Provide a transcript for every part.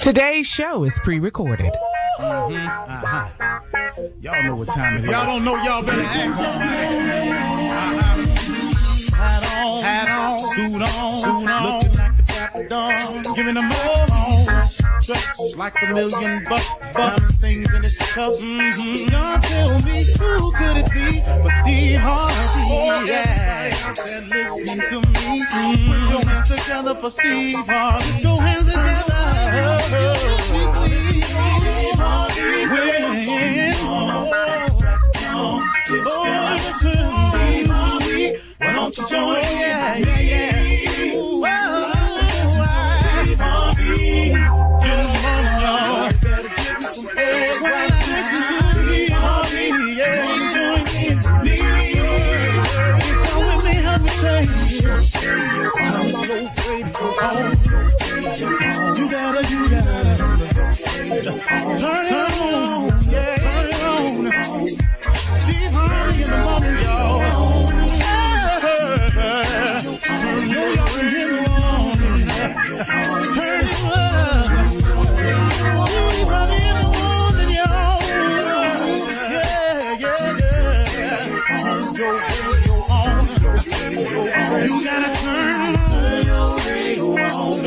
Today's show is pre-recorded. Y'all know what time it is. Y'all don't know, y'all better ask somebody. Hat on, suit on, looking like a dapper dog, giving them all dressed like $1 million bucks, things in his cuffs. Y'all tell me who could it be but Steve Harvey? Oh, yeah, out there listening to me. Put your hands together for Steve Harvey. Put your hands together. Steve Harvey, listen, Steve Harvey, why don't you join? Yeah. Steve Harvey, get on, y'all. Better give me some eggs while I listen to Steve Harvey. Yeah, join in with me. Come with me, help me say, I'm so afraid to go home. You gotta turn it on, yeah, turn it on. Steve Harvey in the morning, y'all. Turn it on, turn it on. Steve Harvey in the morning, y'all. Yeah. Your radio on. You gotta turn your radio on.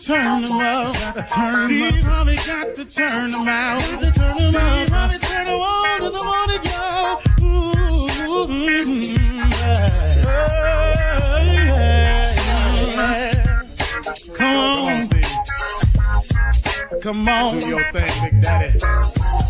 Turn them out. Steve Harvey got to turn them out. Steve Harvey turn them on to the morning, y'all. Come on, Steve. Come on. Do your thing, Big Daddy.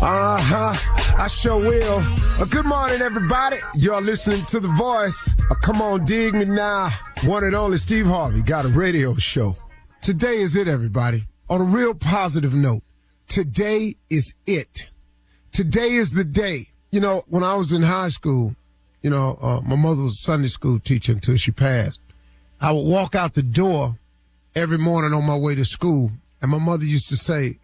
I sure will. Good morning, everybody. You're listening to The Voice. Come on, dig me now. One and only Steve Harvey got a radio show. Today is it, everybody. On a real positive note, today is it. Today is the day. You know, when I was in high school, my mother was a Sunday school teacher until she passed. I would walk out the door every morning on my way to school, and my mother used to say,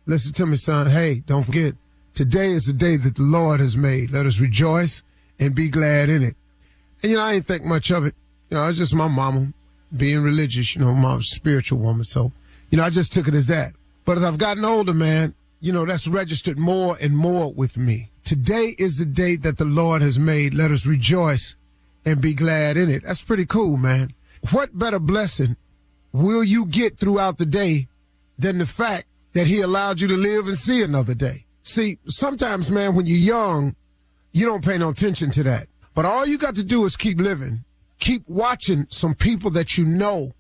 listen to me, son, hey, don't forget, today is the day that the Lord has made. Let us rejoice and be glad in it. And, I didn't think much of it. It was just my mama being religious, my spiritual woman. So, I just took it as that. But as I've gotten older, man, that's registered more and more with me. Today is the day that the Lord has made. Let us rejoice and be glad in it. That's pretty cool, man. What better blessing will you get throughout the day than the fact that he allowed you to live and see another day? See, sometimes, man, when you're young, you don't pay no attention to that. But all you got to do is keep living. Keep watching some people that you know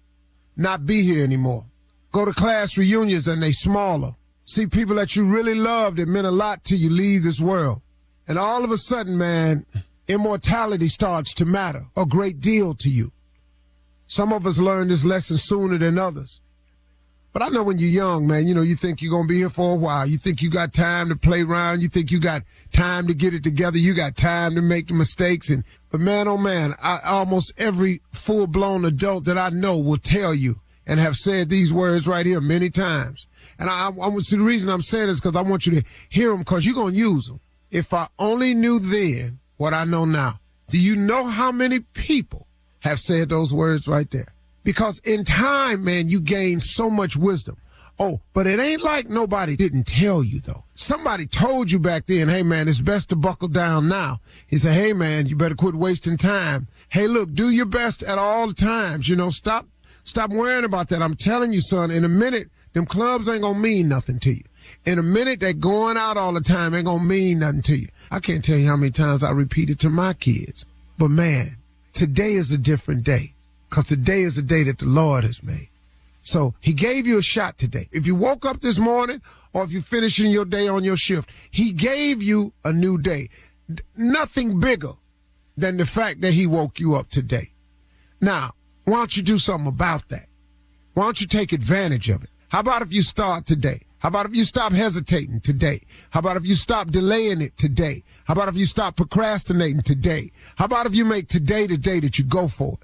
not be here anymore. Go to class reunions and they smaller. See people that you really loved that meant a lot to you leave this world. And all of a sudden, man, immortality starts to matter a great deal to you. Some of us learn this lesson sooner than others. But I know when you're young, man, you think you're going to be here for a while. You think you got time to play around. You think you got time to get it together. You got time to make the mistakes. But man, oh man, almost every full-blown adult that I know will tell you and have said these words right here many times. And the reason I'm saying this because I want you to hear them because you're going to use them. If I only knew then what I know now. Do you know how many people have said those words right there? Because in time, man, you gain so much wisdom. Oh, but it ain't like nobody didn't tell you, though. Somebody told you back then, hey, man, it's best to buckle down now. He said, hey, man, you better quit wasting time. Hey, look, do your best at all times. Stop worrying about that. I'm telling you, son, in a minute, them clubs ain't going to mean nothing to you. In a minute, that going out all the time ain't going to mean nothing to you. I can't tell you how many times I repeat it to my kids. But, man, today is a different day. Because today is the day that the Lord has made. So he gave you a shot today. If you woke up this morning or if you're finishing your day on your shift, he gave you a new day. Nothing bigger than the fact that he woke you up today. Now, why don't you do something about that? Why don't you take advantage of it? How about if you start today? How about if you stop hesitating today? How about if you stop delaying it today? How about if you stop procrastinating today? How about if you make today the day that you go for it?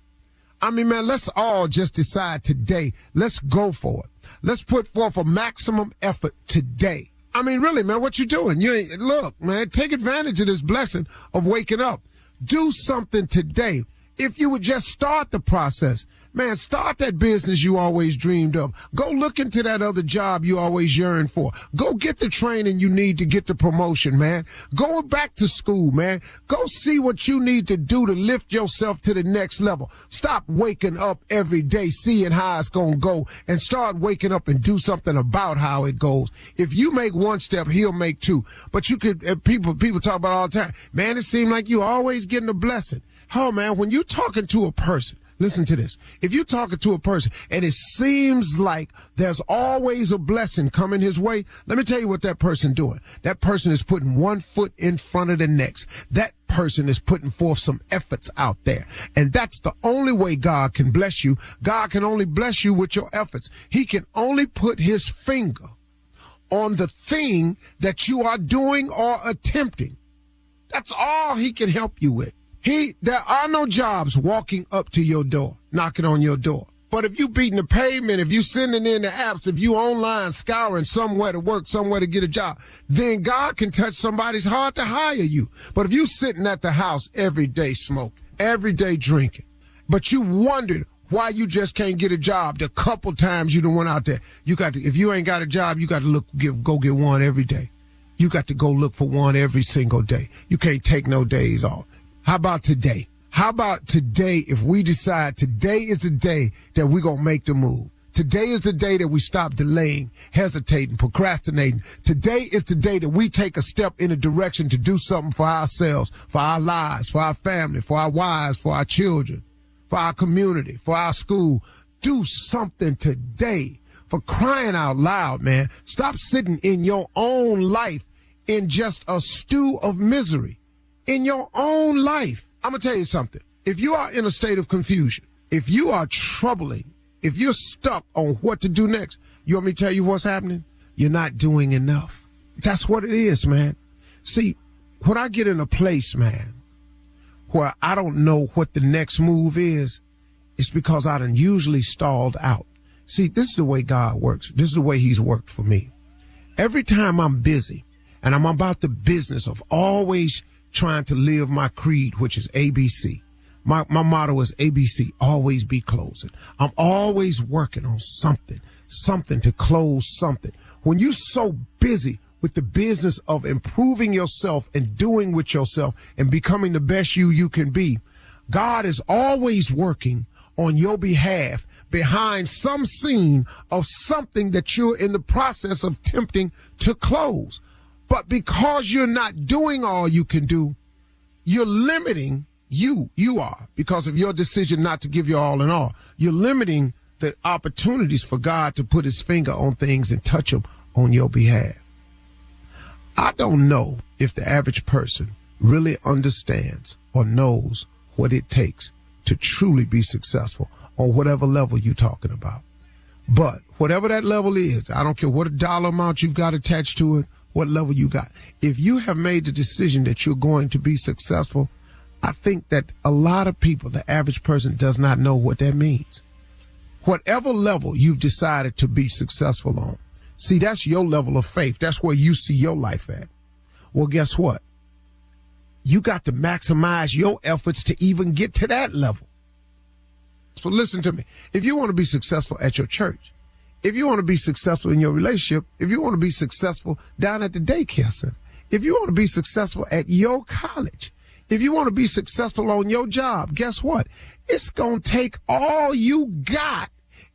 I mean, man, let's all just decide today. Let's go for it. Let's put forth a maximum effort today. I mean, really, man, what you doing? Look, man, take advantage of this blessing of waking up. Do something today. If you would just start the process, man, start that business you always dreamed of. Go look into that other job you always yearned for. Go get the training you need to get the promotion, man. Go back to school, man. Go see what you need to do to lift yourself to the next level. Stop waking up every day seeing how it's going to go and start waking up and do something about how it goes. If you make one step, he'll make two. But you could, people talk about all the time, man, it seems like you always getting a blessing. Oh, man, when you're talking to a person, listen to this. If you're talking to a person and it seems like there's always a blessing coming his way, let me tell you what that person doing. That person is putting one foot in front of the next. That person is putting forth some efforts out there. And that's the only way God can bless you. God can only bless you with your efforts. He can only put his finger on the thing that you are doing or attempting. That's all he can help you with. There are no jobs walking up to your door, knocking on your door. But if you beating the pavement, if you sending in the apps, if you online scouring somewhere to work, somewhere to get a job, then God can touch somebody's heart to hire you. But if you sitting at the house every day smoking, every day drinking, but you wondered why you just can't get a job the couple times you done went out there, if you ain't got a job, you got to go get one every day. You got to go look for one every single day. You can't take no days off. How about today? How about today if we decide today is the day that we're going to make the move? Today is the day that we stop delaying, hesitating, procrastinating. Today is the day that we take a step in a direction to do something for ourselves, for our lives, for our family, for our wives, for our children, for our community, for our school. Do something today. For crying out loud, man. Stop sitting in your own life in just a stew of misery. In your own life. I'm going to tell you something. If you are in a state of confusion, if you are troubling, if you're stuck on what to do next, you want me to tell you what's happening? You're not doing enough. That's what it is, man. See, when I get in a place, man, where I don't know what the next move is, it's because I done usually stalled out. See, this is the way God works. This is the way he's worked for me. Every time I'm busy and I'm about the business of always trying to live my creed, which is ABC. My motto is ABC, always be closing. I'm always working on something to close something. When you're so busy with the business of improving yourself and doing with yourself and becoming the best you can be, God is always working on your behalf behind some scene of something that you're in the process of attempting to close. But because you're not doing all you can do, you're limiting you are, because of your decision not to give your all in all. You're limiting the opportunities for God to put his finger on things and touch them on your behalf. I don't know if the average person really understands or knows what it takes to truly be successful on whatever level you're talking about. But whatever that level is, I don't care what dollar amount you've got attached to it, what level you got. If you have made the decision that you're going to be successful, I think that a lot of people, the average person, does not know what that means. Whatever level you've decided to be successful on, see, that's your level of faith. That's where you see your life at. Well, guess what? You got to maximize your efforts to even get to that level. So listen to me. If you want to be successful at your church, if you want to be successful in your relationship, if you want to be successful down at the daycare center, if you want to be successful at your college, if you want to be successful on your job, guess what? It's going to take all you got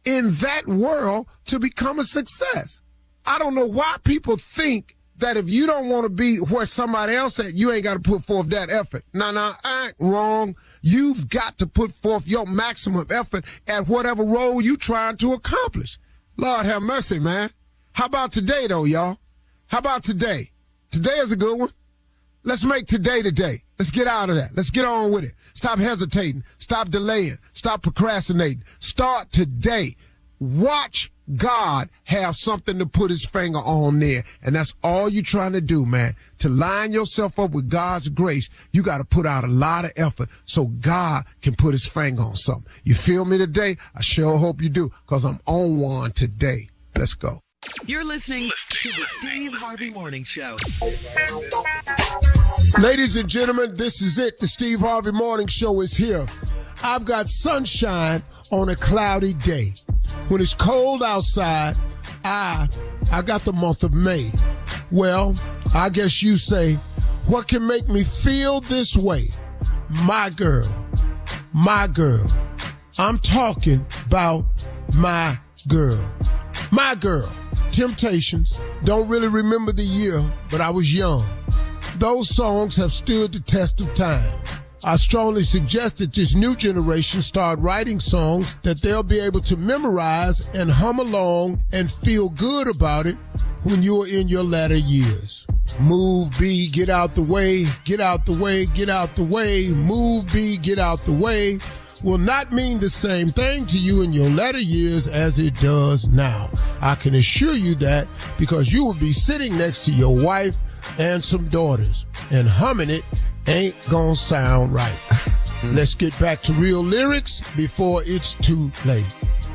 in that world to become a success. I don't know why people think that if you don't want to be where somebody else at, you ain't got to put forth that effort. No, I ain't wrong. You've got to put forth your maximum effort at whatever role you're trying to accomplish. Lord have mercy, man. How about today, though, y'all? How about today? Today is a good one. Let's make today the day. Let's get out of that. Let's get on with it. Stop hesitating. Stop delaying. Stop procrastinating. Start today. Watch God have something to put his finger on there. And that's all you're trying to do, man. To line yourself up with God's grace, you got to put out a lot of effort so God can put his finger on something. You feel me today? I sure hope you do, because I'm on one today. Let's go. You're listening to the Steve Harvey Morning Show. Ladies and gentlemen, this is it. The Steve Harvey Morning Show is here. I've got sunshine on a cloudy day. When it's cold outside, I got the month of May. Well, I guess you say, what can make me feel this way? My girl. I'm talking about my girl. My girl. Temptations. Don't really remember the year, but I was young. Those songs have stood the test of time. I strongly suggest that this new generation start writing songs that they'll be able to memorize and hum along and feel good about it when you're in your latter years. Move B, get out the way, get out the way, get out the way. Move B, get out the way will not mean the same thing to you in your latter years as it does now. I can assure you that because you will be sitting next to your wife and some daughters, and humming it ain't gonna sound right. Let's get back to real lyrics before it's too late.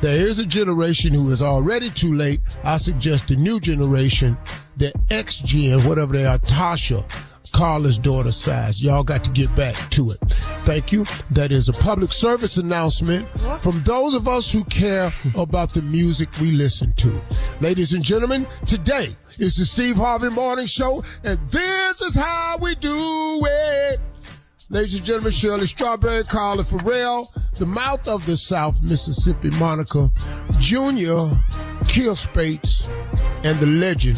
There is a generation who is already too late. I suggest the new generation, the X-Gen, whatever they are, Tasha, Carla's daughter size. Y'all got to get back to it. Thank you. That is a public service announcement from those of us who care about the music we listen to. Ladies and gentlemen, today is the Steve Harvey Morning Show, and this is how we do it. Ladies and gentlemen, Shirley Strawberry, Carla Farrell, the mouth of the South, Mississippi, Monica, Junior, Kill Spates, and the legend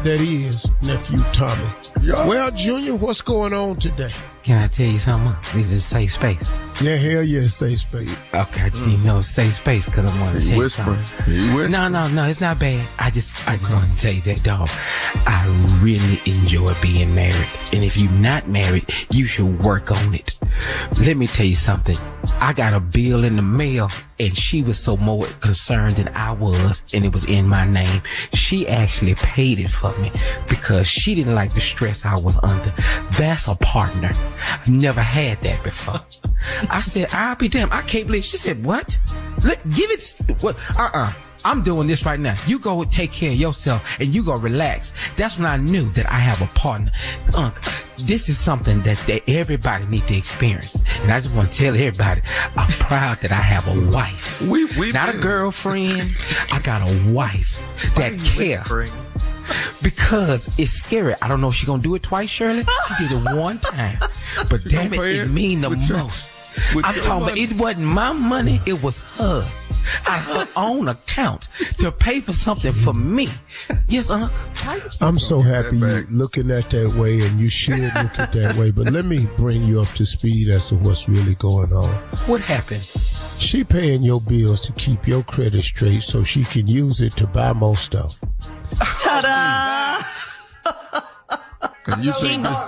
that is Nephew Tommy. Yeah. Well, Junior, what's going on today? Can I tell you something? This is safe space. Yeah, hell yeah, safe space. Okay, I just need to know safe space because I want to tell you something. No, it's not bad. I just want to tell you that, dog. I really enjoy being married. And if you're not married, you should work on it. Let me tell you something. I got a bill in the mail, and she was so more concerned than I was, and it was in my name. She actually paid it for me because she didn't like the stress I was under. That's a partner. I've never had that before. I said, I'll be damned. I can't believe. She said, what? Give it. What? I'm doing this right now. You go take care of yourself and you go relax. That's when I knew that I have a partner. This is something that everybody need to experience. And I just want to tell everybody, I'm proud that I have a wife. Not a girlfriend. I got a wife that cares. Because it's scary. I don't know if she's going to do it twice, Shirley. She did it one time. But damn it mean the most. I'm talking about it wasn't my money, it was hers. Out of her own account to pay for something for me. Yes, I'm so happy you're looking at that way, and you should look at that way. But let me bring you up to speed as to what's really going on. What happened? She paying your bills to keep your credit straight so she can use it to buy more stuff. Ta-da! And you think this?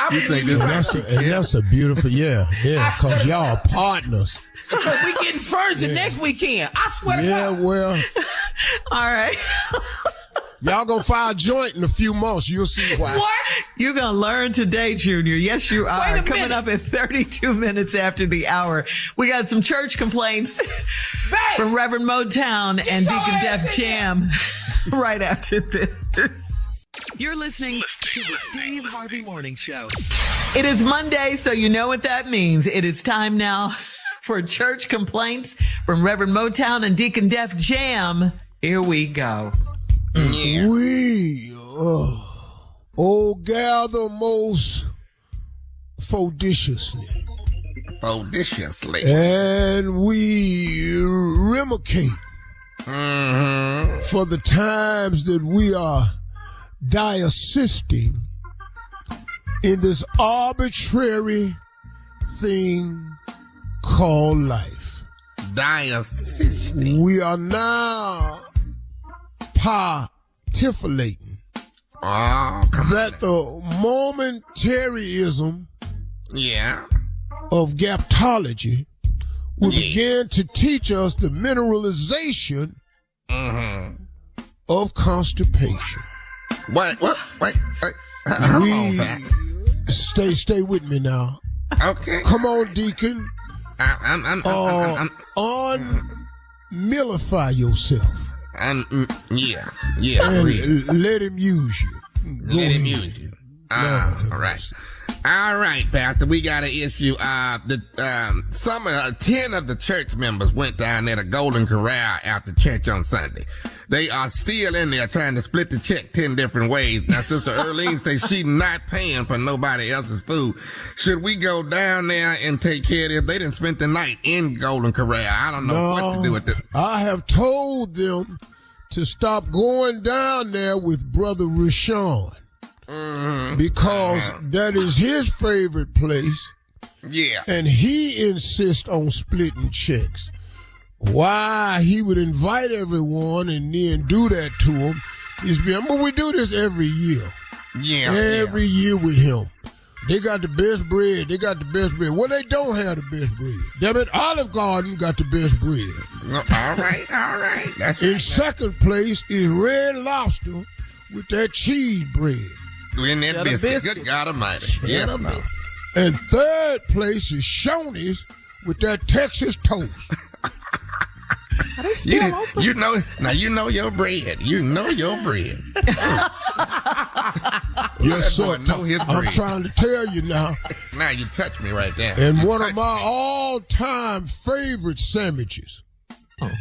That's a beautiful, yeah, because y'all partners. We getting furniture next weekend. I swear to God. Yeah, well. All right. Y'all gonna file a joint in a few months. You'll see why. What? You're gonna learn today, Junior. Yes, you are. Coming up at 32 minutes after the hour. We got some church complaints from Reverend Motown and Deacon Def Jam right after this. You're listening to the Steve Harvey Morning Show. It is Monday, so you know what that means. It is time now for church complaints from Reverend Motown and Deacon Def Jam. Here we go. Yeah. We gather most fodiciously. And we remicate for the times that we are diassisting in this arbitrary thing called life. Diassisting. We are now pontificating that the momentaryism of gaptology will begin to teach us the mineralization of constipation. Wait. Stay with me now. Okay. Come on, Deacon. I'm unmillify yourself. Yeah. And let him use you. Let him use you. All right. All right, Pastor, we got an issue. 10 of the church members went down there to Golden Corral after church on Sunday. They are still in there trying to split the check 10 different ways. Now, Sister Earlene says she's not paying for nobody else's food. Should we go down there and take care of this? They didn't spend the night in Golden Corral. I don't know what to do with this. I have told them to stop going down there with Brother Rashawn. Because that is his favorite place. Yeah. And he insists on splitting checks. Why he would invite everyone and then do that to him is but we do this every year. Yeah. Every year with him. They got the best bread. Well, they don't have the best bread. Damn it, Olive Garden got the best bread. All right. That's in second place is Red Lobster with that cheese bread. In that biscuit. Good God Almighty. Yes, no. And third place is Shoney's with that Texas toast. Are they still open? You know your bread. You know your bread. Yes, sir. I'm trying to tell you now. Now you touch me right there. And one of my all-time favorite sandwiches,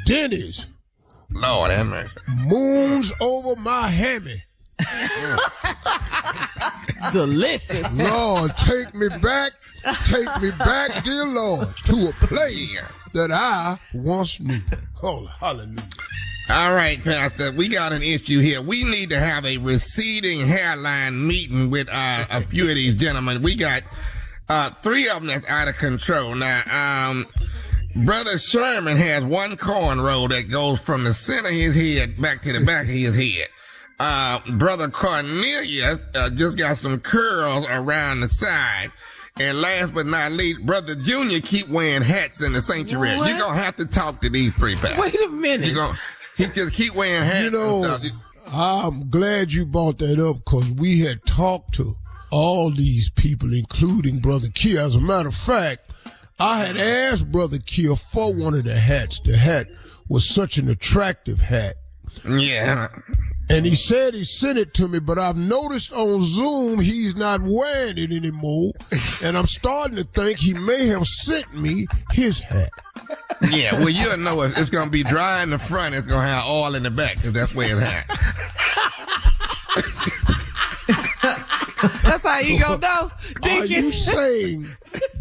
Denny's. Lord have mercy. Moons over my hammy. Delicious. Lord, take me back, dear Lord, to a place that I once knew. Oh, hallelujah. All right, Pastor, we got an issue here. We need to have a receding hairline meeting with a few of these gentlemen. We got 3 of them that's out of control. Now, Brother Sherman has one cornrow that goes from the center of his head back to the back of his head. Brother Cornelius just got some curls around the side. And last but not least, Brother Junior keep wearing hats in the sanctuary. You're going to have to talk to these 3 pastors. Wait a minute. He just keep wearing hats. You know, I'm glad you brought that up because we had talked to all these people, including Brother Kier. As a matter of fact, I had asked Brother Kier for one of the hats. The hat was such an attractive hat. Yeah. And he said he sent it to me, but I've noticed on Zoom he's not wearing it anymore. And I'm starting to think he may have sent me his hat. Yeah, well, you'll know it's going to be dry in the front. It's going to have oil in the back because that's where it's at. That's how you going to know, Deacon. Are you saying,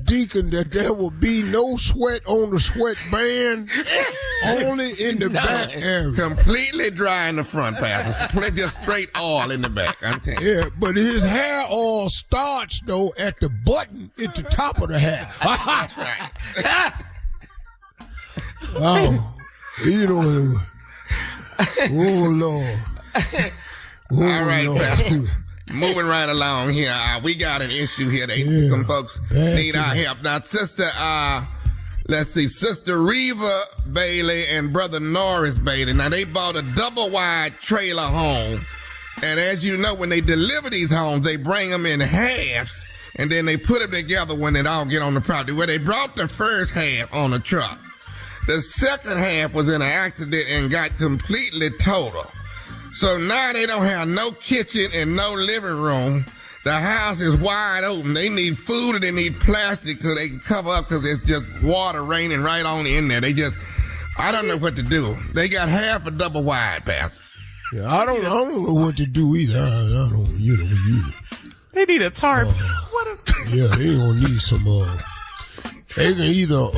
Deacon, that there will be no sweat on the sweatband? Only in the back area. Completely dry in the front, Pastor. Just straight oil in the back. I'm telling you. Yeah, but his hair all starts, though, at the button at the top of the hat. That's right. Oh, you know. Oh, Lord. Oh, all right, Lord. Pastor. Moving right along here. We got an issue here. Some folks need our help. Now, Sister Reva Bailey and Brother Norris Bailey. Now, they bought a double-wide trailer home. And as you know, when they deliver these homes, they bring them in halves. And then they put them together when they all get on the property. Well, they brought the first half on the truck. The second half was in an accident and got completely total. So now they don't have no kitchen and no living room. The house is wide open. They need food and they need plastic so they can cover up because it's just water raining right on in there. I don't know what to do. They got half a double wide, Pastor. Yeah, I don't know what to do either. I don't, They need a tarp. What is that? Yeah, they gonna need some, they can either,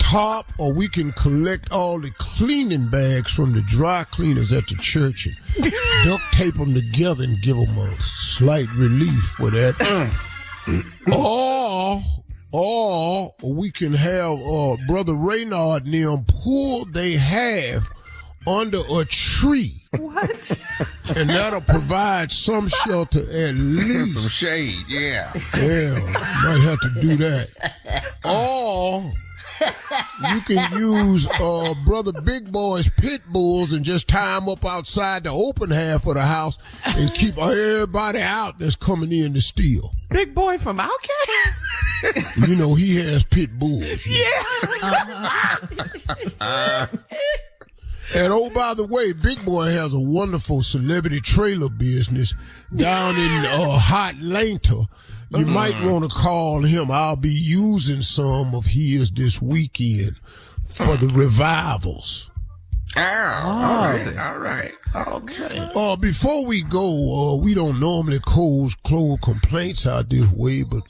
tarp or we can collect all the cleaning bags from the dry cleaners at the church and duct tape them together and give them a slight relief for that. Or we can have, Brother Reynard and them pull they have under a tree. What? And that'll provide some shelter at least. Some shade, yeah. Yeah, might have to do that. Or you can use Brother Big Boy's pit bulls and just tie them up outside the open half of the house and keep everybody out that's coming in to steal. Big Boy from Outcast? You know, he has pit bulls. Yeah. And oh, by the way, Big Boy has a wonderful celebrity trailer business down in Atlanta. You might want to call him. I'll be using some of his this weekend for the revivals. All right. Okay. Before we go, we don't normally close complaints out this way, but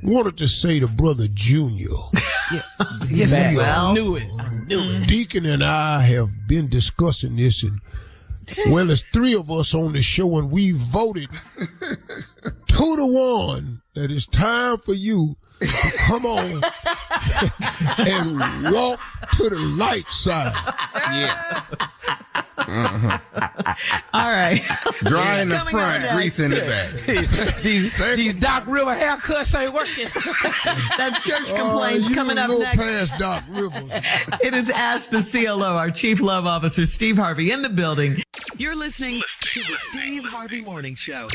wanted to say to Brother Junior. Yes, I knew it. Deacon and I have been discussing this, and well, there's 3 of us on the show, and we voted 2-1 that it's time for you to come on and walk to the light side. Yeah. All right. Dry in the front, grease in the back. These Doc River haircuts ain't working. That's church complaints coming up next. Past Doc Rivers. It is Ask the CLO, our Chief Love Officer, Steve Harvey, in the building. You're listening to the Steve Harvey Morning Show.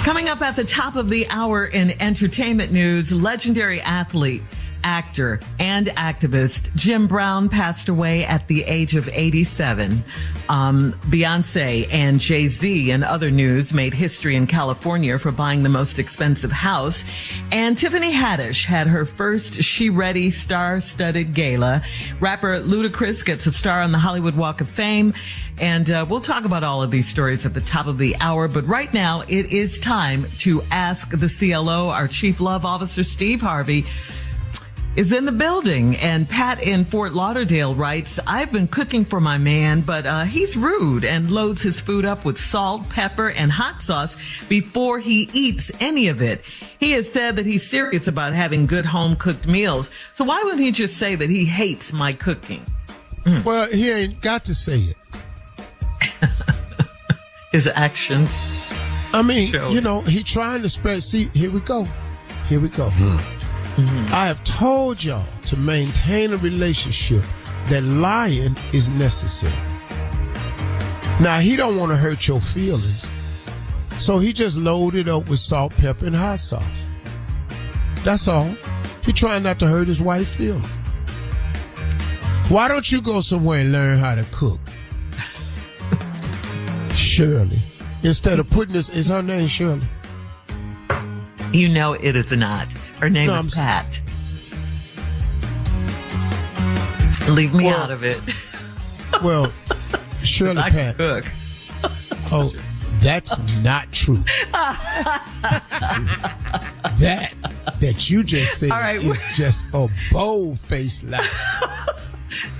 Coming up at the top of the hour in entertainment news, legendary athlete, actor, and activist Jim Brown passed away at the age of 87. Beyonce and Jay-Z, in other news, made history in California for buying the most expensive house. And Tiffany Haddish had her first She Ready star-studded gala. Rapper Ludacris gets a star on the Hollywood Walk of Fame. And we'll talk about all of these stories at the top of the hour. But right now, it is time to ask the CLO. Our Chief Love Officer, Steve Harvey, is in the building. And Pat in Fort Lauderdale writes, I've been cooking for my man, but he's rude and loads his food up with salt, pepper, and hot sauce before he eats any of it. He has said that he's serious about having good home-cooked meals. So why wouldn't he just say that he hates my cooking? Well, he ain't got to say it. His actions. I mean, he trying to spread. See, here we go. I have told y'all to maintain a relationship that lying is necessary. Now, he don't want to hurt your feelings, so he just loaded up with salt, pepper, and hot sauce. That's all. He trying not to hurt his wife's feelings. Why don't you go somewhere and learn how to cook? Shirley. Instead of putting this, is her name Shirley? You know it is not. Her name is Pat. Leave me out of it. Well, Shirley I Pat. can cook. Oh, that's not true. that you just said is just a bold-faced lie.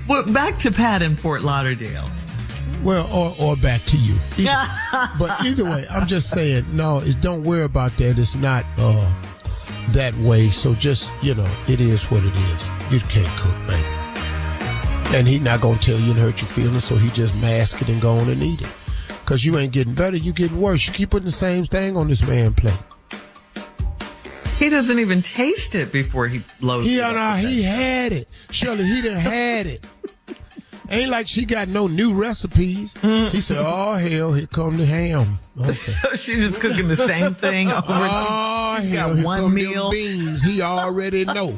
Well, back to Pat in Fort Lauderdale. Well, or back to you. But either way, I'm just saying, no, don't worry about that. It's not that way. So just, it is what it is. You can't cook, baby. And he's not going to tell you and hurt your feelings, so he just mask it and go on and eat it. Because you ain't getting better, you getting worse. You keep putting the same thing on this man's plate. He doesn't even taste it before he loads it up. He had it. Shirley, he done had it. Ain't like she got no new recipes. He said, oh, hell, here come the ham. Okay. So she's just cooking the same thing over oh, hell, here come them beans. He already know.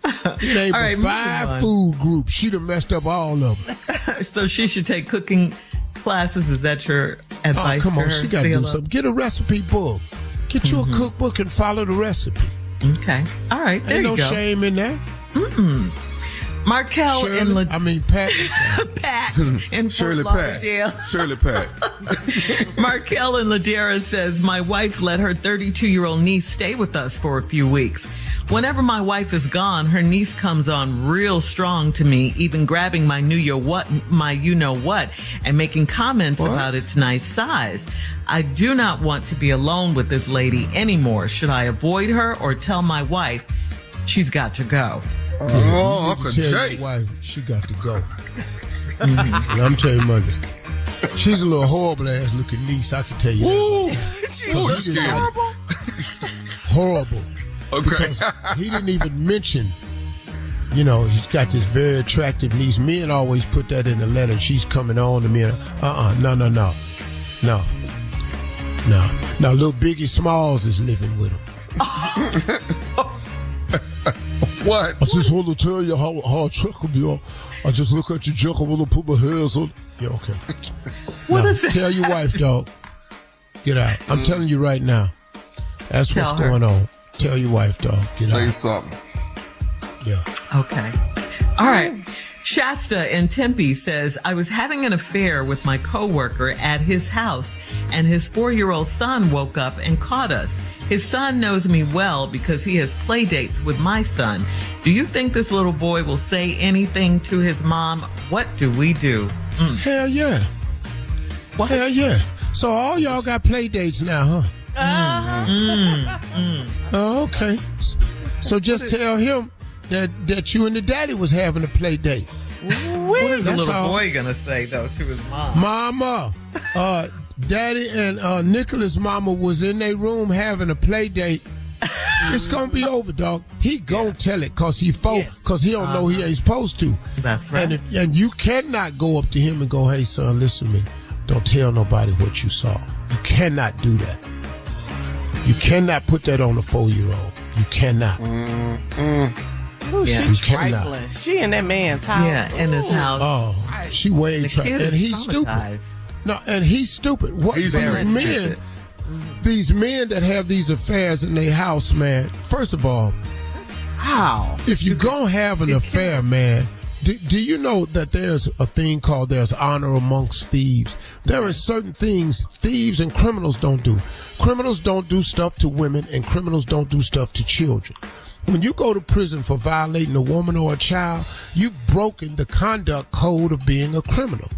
It ain't but 5 food groups. She done messed up all of them. So she should take cooking classes. Is that your advice? Oh, come on. Her, she got to do something. Get a recipe book. Get you a cookbook and follow the recipe. Okay. All right. There ain't you go. No shame in that. Markel Shirley, and Pat. Pat in Shirley Fort Lauderdale. Shirley Pat. Markel in Ladera says, my wife let her 32-year-old niece stay with us for a few weeks. Whenever my wife is gone, her niece comes on real strong to me, even grabbing my you-know-what, and making comments about its nice size. I do not want to be alone with this lady anymore. Should I avoid her or tell my wife she's got to go? Oh, Uncle Jay. Tell your wife she got to go. I'm telling you Monday. She's a little horrible ass looking niece, I can tell you that. She's horrible. Horrible. Okay. Because he didn't even mention, he's got this very attractive niece. Men always put that in the letter. She's coming on to me. No. Now, little Biggie Smalls is living with him. What? I just want to tell you how I check on you. I just look at your check. I want to put my hands on. Yeah, okay. What is it? Tell your wife, dog. Get out. I'm telling you right now. That's what's going on. Tell your wife, dog. Get out. Say something. Yeah. Okay. All right. Shasta in Tempe says, I was having an affair with my coworker at his house, and his 4-year-old son woke up and caught us. His son knows me well because he has play dates with my son. Do you think this little boy will say anything to his mom? What do we do? Hell yeah. What? Hell yeah. So all y'all got play dates now, huh? Oh, okay. So just tell him that you and the daddy was having a play date. What is the little boy going to say, though, to his mom? Mama, Daddy and Nicholas' mama was in their room having a play date. It's going to be over, dog. He going to tell it because he don't know he ain't supposed to. That's right. And you cannot go up to him and go, hey, son, listen to me. Don't tell nobody what you saw. You cannot do that. You cannot put that on a 4-year-old. You cannot. Ooh, Yeah. she's trifling. She in that man's house. Yeah, in his house. Oh, she way trifling. And he's stupid. No, and he's stupid. What He's these men that have these affairs in their house, man, first of all, How? if you gonna have an affair, man, do you know that there's a thing called there's honor amongst thieves? There are certain things thieves and criminals don't do. Criminals don't do stuff to women, and criminals don't do stuff to children. When you go to prison for violating a woman or a child, you've broken the conduct code of being a criminal.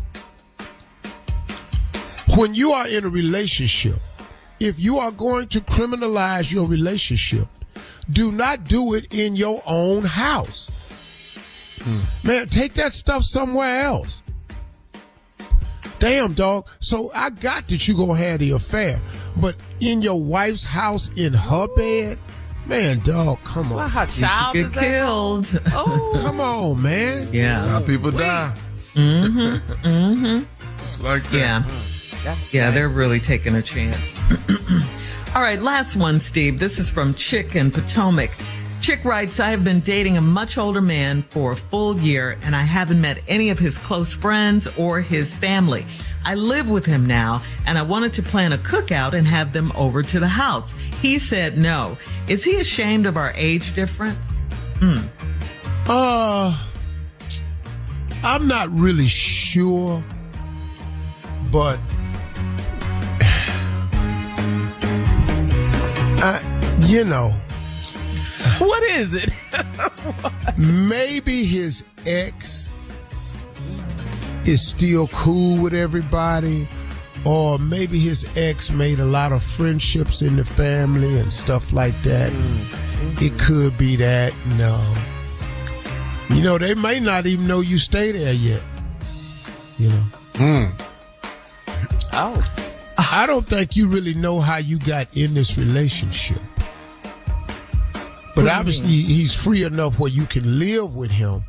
When you are in a relationship, if you are going to criminalize your relationship, do not do it in your own house. Man, take that stuff somewhere else. Damn, dog. So I got that you gonna have the affair, but in your wife's house, in her bed, man, dog, come on. Well, her child Get is killed. Oh, Come on, man. Yeah. How people die. It's like that. Yeah. that's Yeah, they're really taking a chance. All right, last one, Steve. This is from Chick in Potomac. Chick writes, I have been dating a much older man for a full year, and I haven't met any of his close friends or his family. I live with him now, and I wanted to plan a cookout and have them over to the house. He said no. Is he ashamed of our age difference? I'm not really sure, but What is it? maybe his ex is still cool with everybody, or maybe his ex made a lot of friendships in the family and stuff like that. It could be that. No. They may not even know you stay there yet. Oh, I don't think you really know how you got in this relationship. But obviously, he's free enough where you can live with him.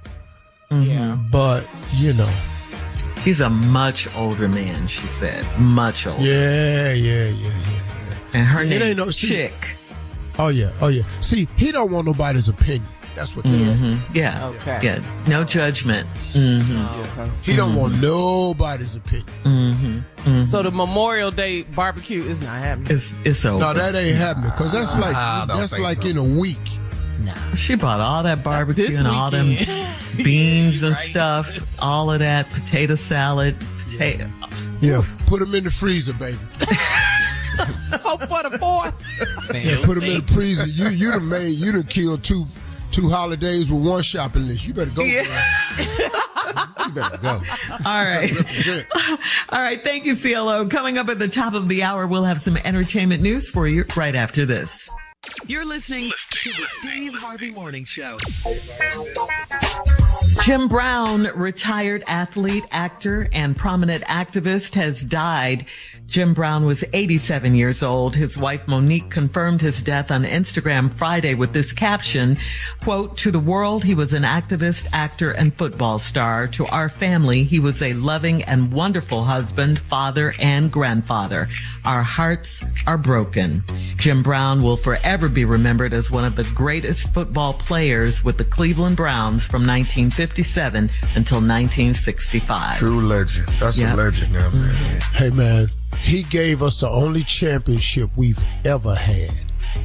yeah. But, He's a much older man, she said. Much older. Yeah. And her It name ain't no- is see- Chick. Oh, yeah. See, he don't want nobody's opinion. That's what they like. Yeah. Okay. Yeah. No judgment. Okay. He don't want nobody's opinion. So the Memorial Day barbecue is not happening. It's over. No, that ain't happening, because that's like in a week. She bought all that barbecue this and all them weekend. beans and stuff, all of that, potato salad, potato. Yeah, put them in the freezer, baby. Hope for the 4th. Yeah, put them in the freezer. You done killed two holidays with one shopping list. You better go. Yeah. You better go. All right. All right. Thank you, CLO. Coming up at the top of the hour, we'll have some entertainment news for you right after this. You're listening to the Steve Harvey Morning Show. Jim Brown, retired athlete, actor, and prominent activist, has died. Jim Brown was 87 years old. His wife, Monique, confirmed his death on Instagram Friday with this caption, quote, "To the world, he was an activist, actor, and football star. To our family, he was a loving and wonderful husband, father, and grandfather. Our hearts are broken." Jim Brown will forever be remembered as one of the greatest football players with the Cleveland Browns from 1957 until 1965. True legend. That's a legend now, man. Hey, man, he gave us the only championship we've ever had.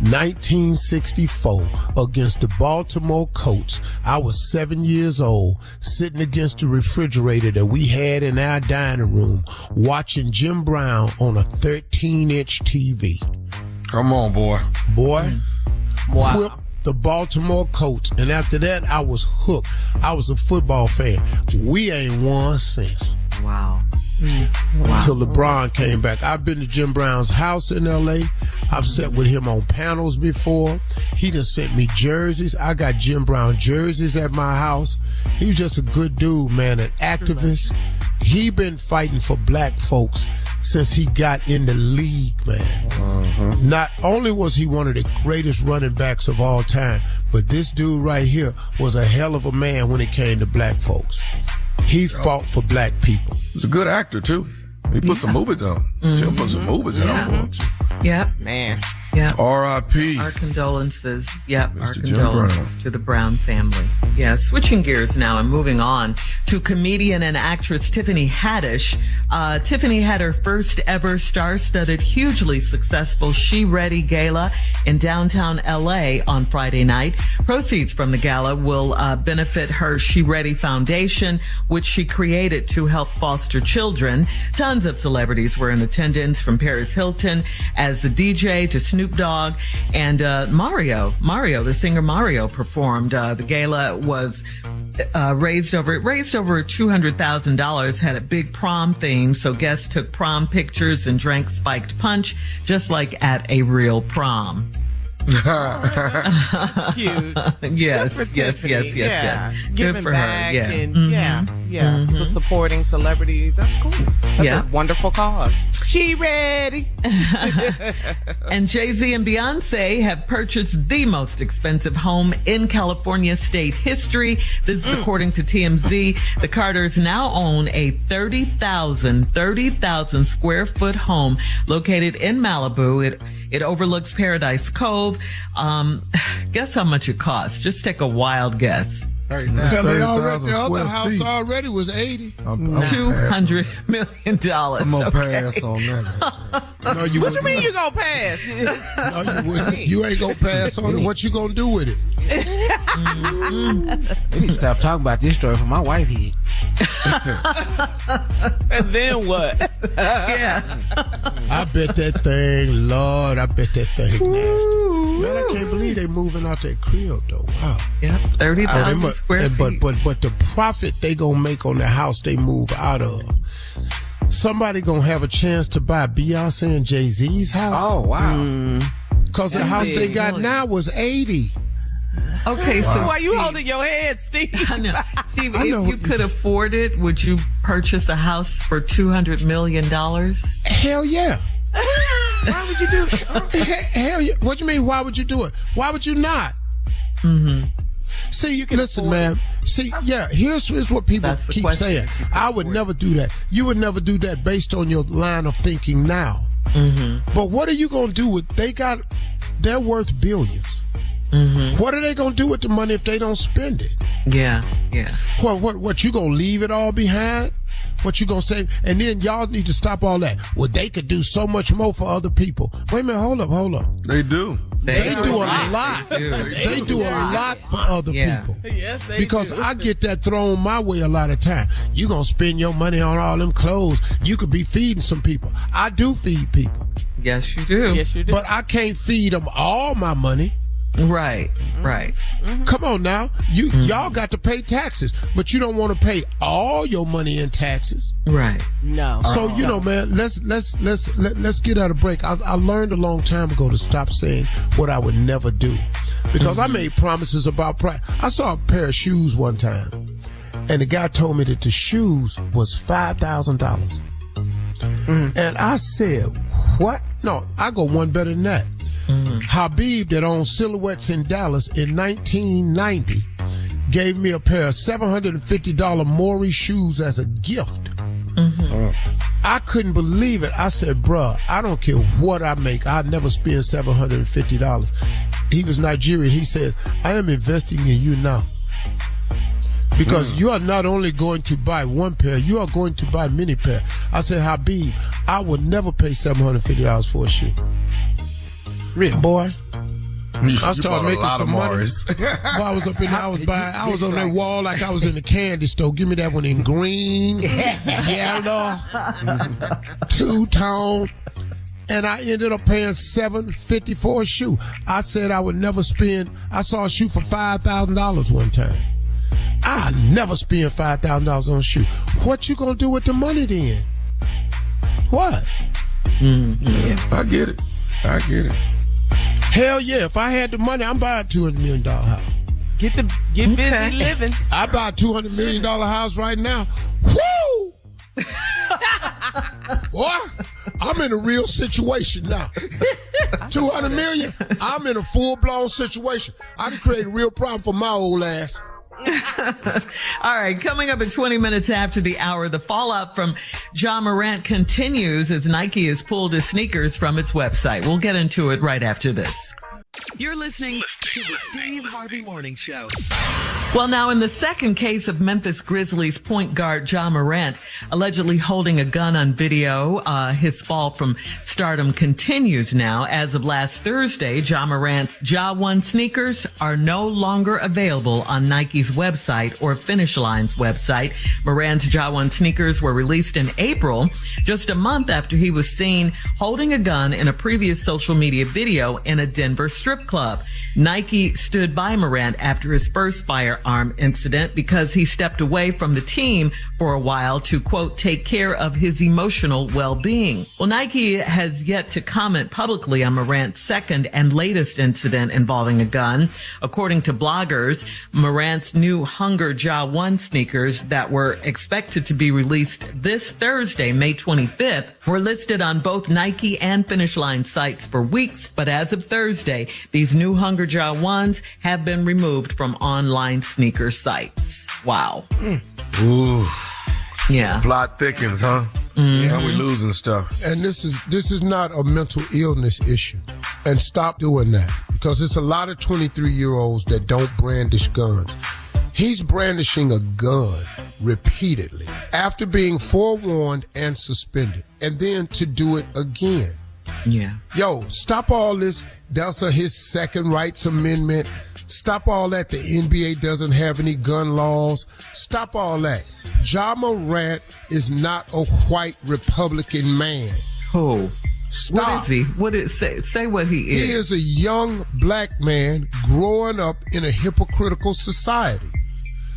1964 against the Baltimore Colts. I was 7 years old, sitting against the refrigerator that we had in our dining room, watching Jim Brown on a 13-inch TV. Come on, boy. Whipped the Baltimore Colts, and after that, I was hooked. I was a football fan. We ain't won since. Wow. Till LeBron came back. I've been to Jim Brown's house in L.A. I've sat with him on panels before. He done sent me jerseys. I got Jim Brown jerseys at my house. He was just a good dude, man, an activist. He been fighting for black folks since he got in the league, man. Not only was he one of the greatest running backs of all time, but this dude right here was a hell of a man when it came to black folks. He fought for black people. He's a good actor, too. He put some movies on. Jim put some movies out for him. Yep. Man. Yep. R.I.P. Our condolences. Yep. Mr. Our Jim condolences Brown. to the Brown family. Yeah. Switching gears now and moving on to comedian and actress Tiffany Haddish. Tiffany had her first ever star-studded, hugely successful She Ready Gala in downtown L.A. on Friday night. Proceeds from the gala will benefit her She Ready Foundation, which she created to help foster children. Tons of celebrities were in attendance, from Paris Hilton as the DJ to Snoop Dogg, and Mario, the singer Mario, performed. The gala was raised over $200,000, had a big prom theme, so guests took prom pictures and drank spiked punch, just like at a real prom. That's cute. Yes. Yeah. Good Giving for back her. Yeah. And for supporting celebrities. That's cool. That's a wonderful cause. She ready. And Jay-Z and Beyonce have purchased the most expensive home in California state history. This is according to TMZ. The Carters now own a 30,000 square foot home located in Malibu. It overlooks Paradise Cove. Guess how much it costs? Just take a wild guess. Hell, the other house already was 80. $200 million. I'm gonna pass on that. No, you What you mean you gonna pass? No, you wouldn't. You ain't gonna pass on it. What you gonna do with it? We need to stop talking about this story for my wife here. And then what? Yeah. I bet that thing, Lord, I bet that thing nasty. Man, I can't believe they moving out that crib though. Wow. Yep. 30,000 square feet. But the profit they gonna make on the house they move out of. Somebody gonna have a chance to buy Beyonce and Jay-Z's house. Oh, wow. Cause the house they got now was 80. Okay, so Why you holding your head, Steve? I know. Steve, if you could afford it, would you purchase a house for $200 million? Hell yeah. Why would you do it? Hell yeah. What you mean, why would you do it? Why would you not? See, listen, man. See, here's what people keep saying. I would never do that. You would never do that based on your line of thinking now. But what are you going to do with, they're worth billions. What are they going to do with the money if they don't spend it? Yeah. What you going to leave it all behind? What you going to say? And then y'all need to stop all that. Well, they could do so much more for other people. Wait a minute, hold up. They do. They do a lot. They do a lot for other people. Yes, they Because do. I get that thrown my way a lot of time. You gonna spend your money on all them clothes. You could be feeding some people. I do feed people. Yes, you do. Yes, you do. But I can't feed them all my money. Right. Come on now. Y'all got to pay taxes, but you don't want to pay all your money in taxes. Right. No. So, you know, man, let's get out of break. I learned a long time ago to stop saying what I would never do, because I made promises about price. I saw a pair of shoes one time, and the guy told me that the shoes was $5,000. And I said, what? No, I go one better than that. Habib, that owned Silhouettes in Dallas in 1990, gave me a pair of $750 Maury shoes as a gift. I couldn't believe it. I said, bruh, I don't care what I make. I'll never spend $750. He was Nigerian. He said, I am investing in you now. Because you are not only going to buy one pair, you are going to buy many pair. I said, Habib, I would never pay $750 for a shoe. Really? Boy. I started making some money. While I was up in there, I was on that wall like I was in the candy store. Give me that one in green, yellow, two-tone. And I ended up paying $750 for a shoe. I said I would never spend. I saw a shoe for $5,000 one time. I never spend $5,000 on a shoe. What you gonna do with the money then? What? Yeah. I get it. Hell yeah! If I had the money, I'm buying a $200 million house. Get busy living. I buy a $200 million house right now. Woo! Boy, I'm in a real situation now. $200 million, I'm in a full-blown situation. I done created a real problem for my old ass. All right, coming up at 20 minutes after the hour, the fallout from Ja Morant continues as Nike has pulled his sneakers from its website. We'll get into it right after this. You're listening to the Steve Harvey Morning Show. Well, now in the second case of Memphis Grizzlies point guard Ja Morant allegedly holding a gun on video, his fall from stardom continues now. As of last Thursday, Ja Morant's Ja 1 sneakers are no longer available on Nike's website or Finish Line's website. Morant's Ja 1 sneakers were released in April, just a month after he was seen holding a gun in a previous social media video in a Denver strip club. Nike stood by Morant after his first firearm incident because he stepped away from the team for a while to, quote, take care of his emotional well-being. Well, Nike has yet to comment publicly on Morant's second and latest incident involving a gun. According to bloggers, Morant's new Hunger Ja 1 sneakers that were expected to be released this Thursday, May 25th, were listed on both Nike and Finish Line sites for weeks, but as of Thursday, these new Hunger Ja 1s have been removed from online sneaker sites. Wow. Ooh. Yeah. Plot thickens, huh? Now we losing stuff. And this is not a mental illness issue. And stop doing that, because it's a lot of 23-year-olds that don't brandish guns. He's brandishing a gun repeatedly after being forewarned and suspended, and then to do it again. Yeah. Yo, stop all this. That's his second rights amendment. Stop all that. The NBA doesn't have any gun laws. Stop all that. Ja Morant is not a white Republican man. Oh. Stop. What is he? What is say what he is? He is a young black man growing up in a hypocritical society.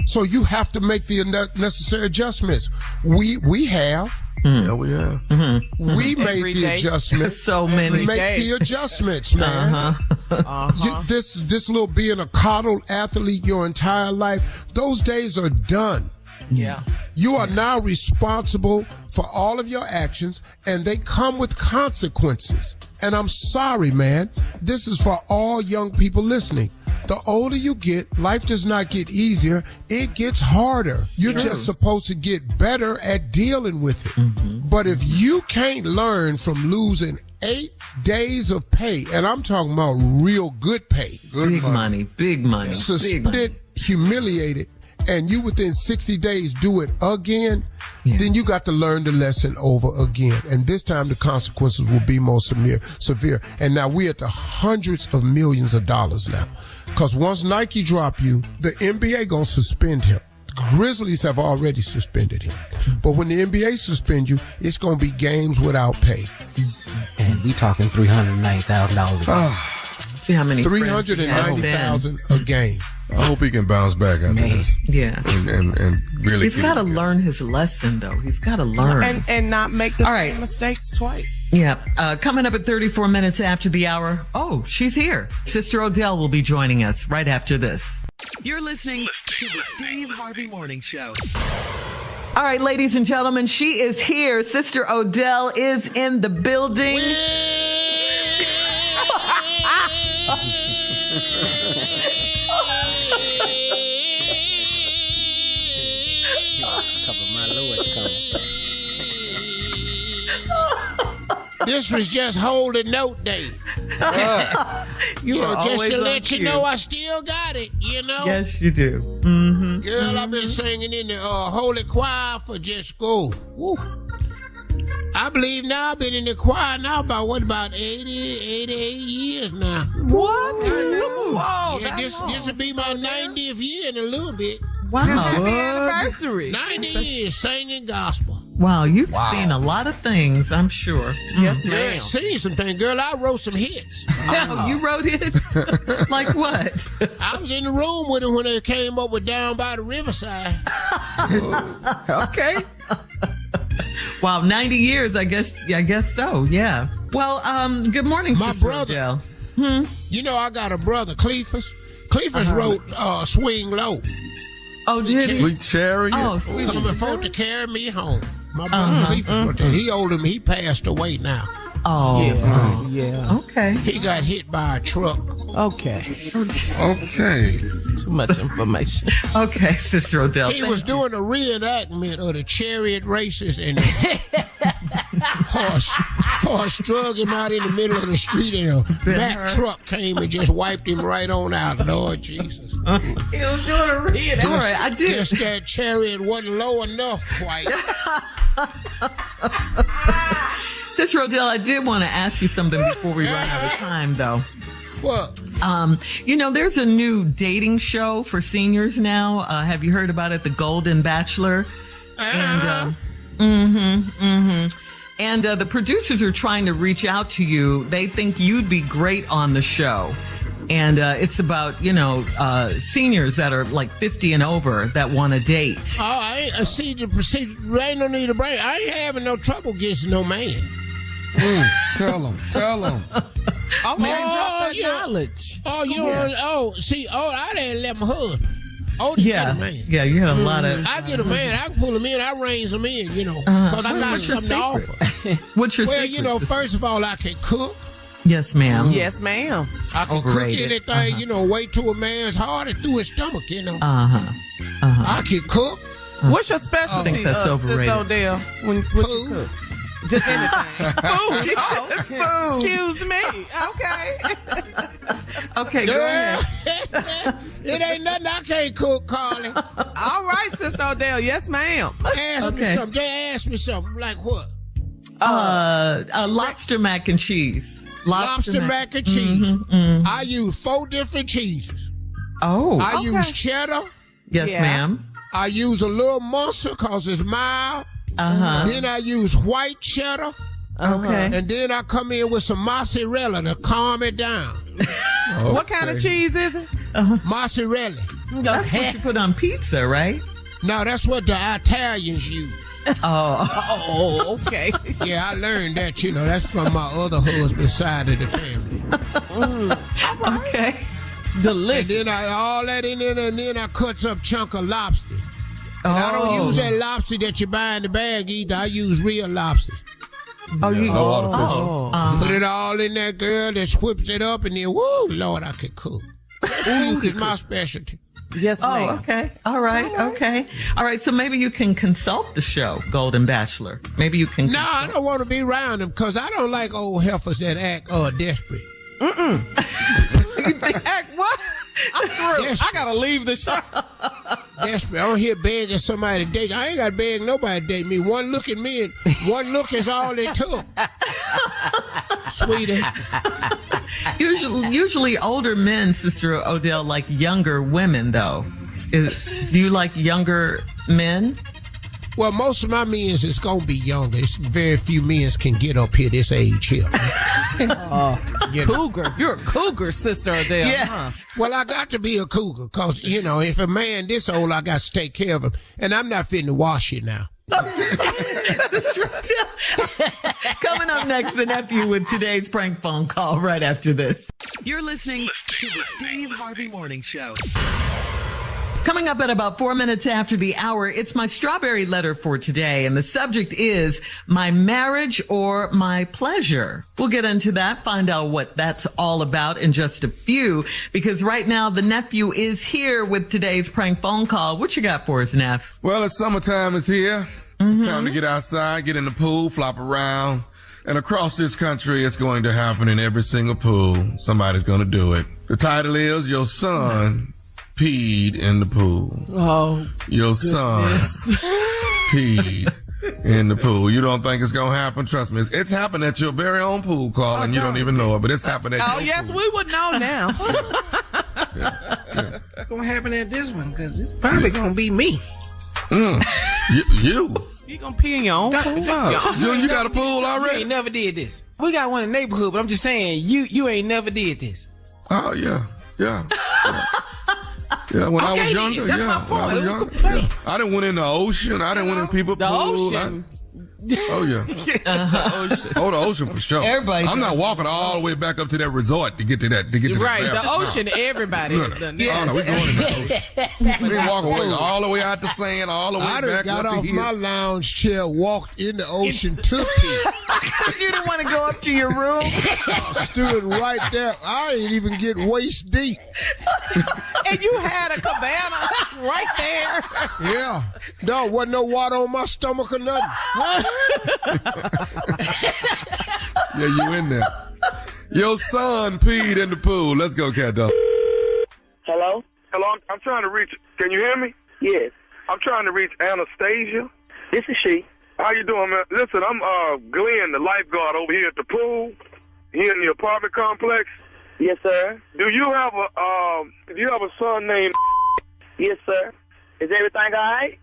So you have to make the necessary adjustments. We have. Yeah, we have. We made the adjustments. So many. Make the adjustments, man. This little being a coddled athlete your entire life, those days are done. Yeah. You are now responsible for all of your actions, and they come with consequences. And I'm sorry, man. This is for all young people listening. The older you get, life does not get easier. It gets harder. You're just supposed to get better at dealing with it. But if you can't learn from losing 8 days of pay, and I'm talking about real good pay. Big money. Suspended, humiliated, and you within 60 days do it again, then you got to learn the lesson over again. And this time the consequences will be more severe. And now we're at the hundreds of millions of dollars now. Because once Nike drop you, the NBA gonna suspend him. Grizzlies have already suspended him. But when the NBA suspend you, it's gonna be games without pay. And we talking $390,000. See how many $390,000 a game. I hope he can bounce back after this. Yeah. And really. He's got to learn his lesson, though. He's got to learn. And not make the same mistakes twice. Yeah. Coming up at 34 minutes after the hour. Oh, she's here. Sister Odell will be joining us right after this. You're listening to the Steve Harvey Morning Show. All right, ladies and gentlemen, she is here. Sister Odell is in the building. This was just holding note day. Just to let you know I still got it, Yes, you do. Mm-hmm. Girl, I've been singing in the holy choir for just go. Woo. I believe now I've been in the choir now about 88 years now. What? Whoa, Yeah, this will be my 90th year in a little bit. Wow. Happy anniversary. 90 years singing gospel. Wow, you've seen a lot of things, I'm sure. Yes, Yeah, ma'am. seen some things. Girl, I wrote some hits. Oh, you wrote hits? Like what? I was in the room with them when they came up with Down by the Riverside. Okay. Wow, 90 years, I guess so, yeah. Well, good morning, My Sister brother. Odell. I got a brother, Cleophas. Cleophas wrote Swing Low. Oh, did he? Sweet cherry. Oh, sweet. Coming for to carry me home. My brother Cleophas wrote that. He older than me. He passed away now. Oh, Yeah. okay. He got hit by a truck. Okay. Okay. Too much information. Okay, Sister Odell. He was doing a reenactment of the chariot races and horse drug him out in the middle of the street and a Mack truck came and just wiped him right on out. Lord Jesus. He was doing a reenactment. All right, I did. Guess that chariot wasn't low enough quite. Sister Odell, I did want to ask you something before we run out of time, though. What? There's a new dating show for seniors now. Have you heard about it? The Golden Bachelor. And the producers are trying to reach out to you. They think you'd be great on the show. And it's about, seniors that are like 50 and over that want to date. Oh, I see the procedure. Ain't no need to bring. I ain't having no trouble getting no man. Tell him. Oh, man, drop that knowledge. Oh, I didn't let my husband. Oh, Yeah. got a man. Yeah, you had a lot of. I get a man. I can pull him in. I reins him in, because I got What's your something to offer. secret? What's your Well, secret? first of all, I can cook. Yes, ma'am. Yes, ma'am. I can Overrated. cook anything, way to a man's heart and through his stomach, Uh-huh. I can cook. What's your specialty, I think that's overrated. Sis Odell? What you Food. cook? Just anything. Food. Food. Excuse me. Okay. Okay, go ahead. It ain't nothing I can't cook, Carly. All right, Sister Odell. Yes, ma'am. Ask me something. Just ask me something. Like what? Lobster mac and cheese. Lobster mac and cheese. I use 4 different cheeses. Oh. I use cheddar. Yes, Yeah. ma'am. I use a little mustard because it's mild. Uh-huh. Then I use white cheddar. Okay. And then I come in with some mozzarella to calm it down. What kind of cheese is it? Mozzarella. That's what you put on pizza, right? No, that's what the Italians use. Oh, okay. Yeah, I learned that, that's from my other husband's side of the family. Okay. Delicious. And then all that in there, and then I cuts up chunk of lobster. And I don't use that lobster that you buy in the bag either. I use real lobster. Put it all in there, girl, that whips it up, and then, woo, Lord, I can cook. Food is my specialty. Yes, ma'am. Oh, okay. All right. Okay. All right. So maybe you can consult the show, Golden Bachelor. Maybe you can. No, I don't want to be around them because I don't like old heifers that act desperate. Act what? I'm through. Desperate. I gotta leave the show. Desperate. I'm here begging somebody to date. I ain't got to beg nobody to date me. One look at me and one look is all it took. Sweetie. Usually older men, Sister Odell, like younger women, though. Do you like younger men? Well, most of my men's is going to be younger. It's very few men's can get up here this age here. Cougar. You're a cougar, Sister Odell. Yeah. Huh? Well, I got to be a cougar because, if a man this old, I got to take care of him. And I'm not fitting to wash it now. That's true. Coming up next, the nephew with today's prank phone call right after this. You're listening to the Steve Harvey Morning Show. Coming up at about 4 minutes after the hour, it's my strawberry letter for today, and the subject is my marriage or my pleasure. We'll get into that, find out what that's all about in just a few, because right now the nephew is here with today's prank phone call. What you got for us, Neff? Well, it's summertime is here. It's time to get outside, get in the pool, flop around, And across this country, it's going to happen in every single pool. Somebody's going to do it. The title is Your Son Peed in the Pool. Oh, your son peed in the pool. You don't think it's going to happen? Trust me. It's happened at your very own pool, Carl, and you don't even know it, but it's happened at your yes, pool. we would know now. It's going to happen at this one because it's probably going to be me. You? You going to pee in your own pool? June, you got a pool already? You ain't never did this. We got one in the neighborhood, but I'm just saying, you ain't never did this. Oh, yeah. Yeah, when I was younger, that's my point. when I was younger, yeah. I didn't went in the ocean. I didn't went in people's pool. Ocean. Oh, yeah. Ocean. Oh, the ocean for sure. Everybody I'm not walking all the way back up to that resort to get to that. To get to Right, the ocean, everybody has done that. Oh, no, we going in the ocean. We didn't walk away all the way out to sand, all the way I back done got up off to here. my lounge chair, walked in the ocean to pee. You didn't want to go up to your room? I stood right there. I didn't even get waist deep. And you had a cabana right there. Yeah. No, wasn't no water on my stomach or nothing. Yeah, you in there. Your son peed in the pool. Let's go, cat dog. Hello? Hello, I'm trying to reach, can you hear me? Yes. I'm trying to reach Anastasia. This is she. How you doing, man? Listen, I'm Glenn, the lifeguard over here at the pool, here in the apartment complex. Yes, sir. Do you have a son named? Yes, sir. Is everything all right?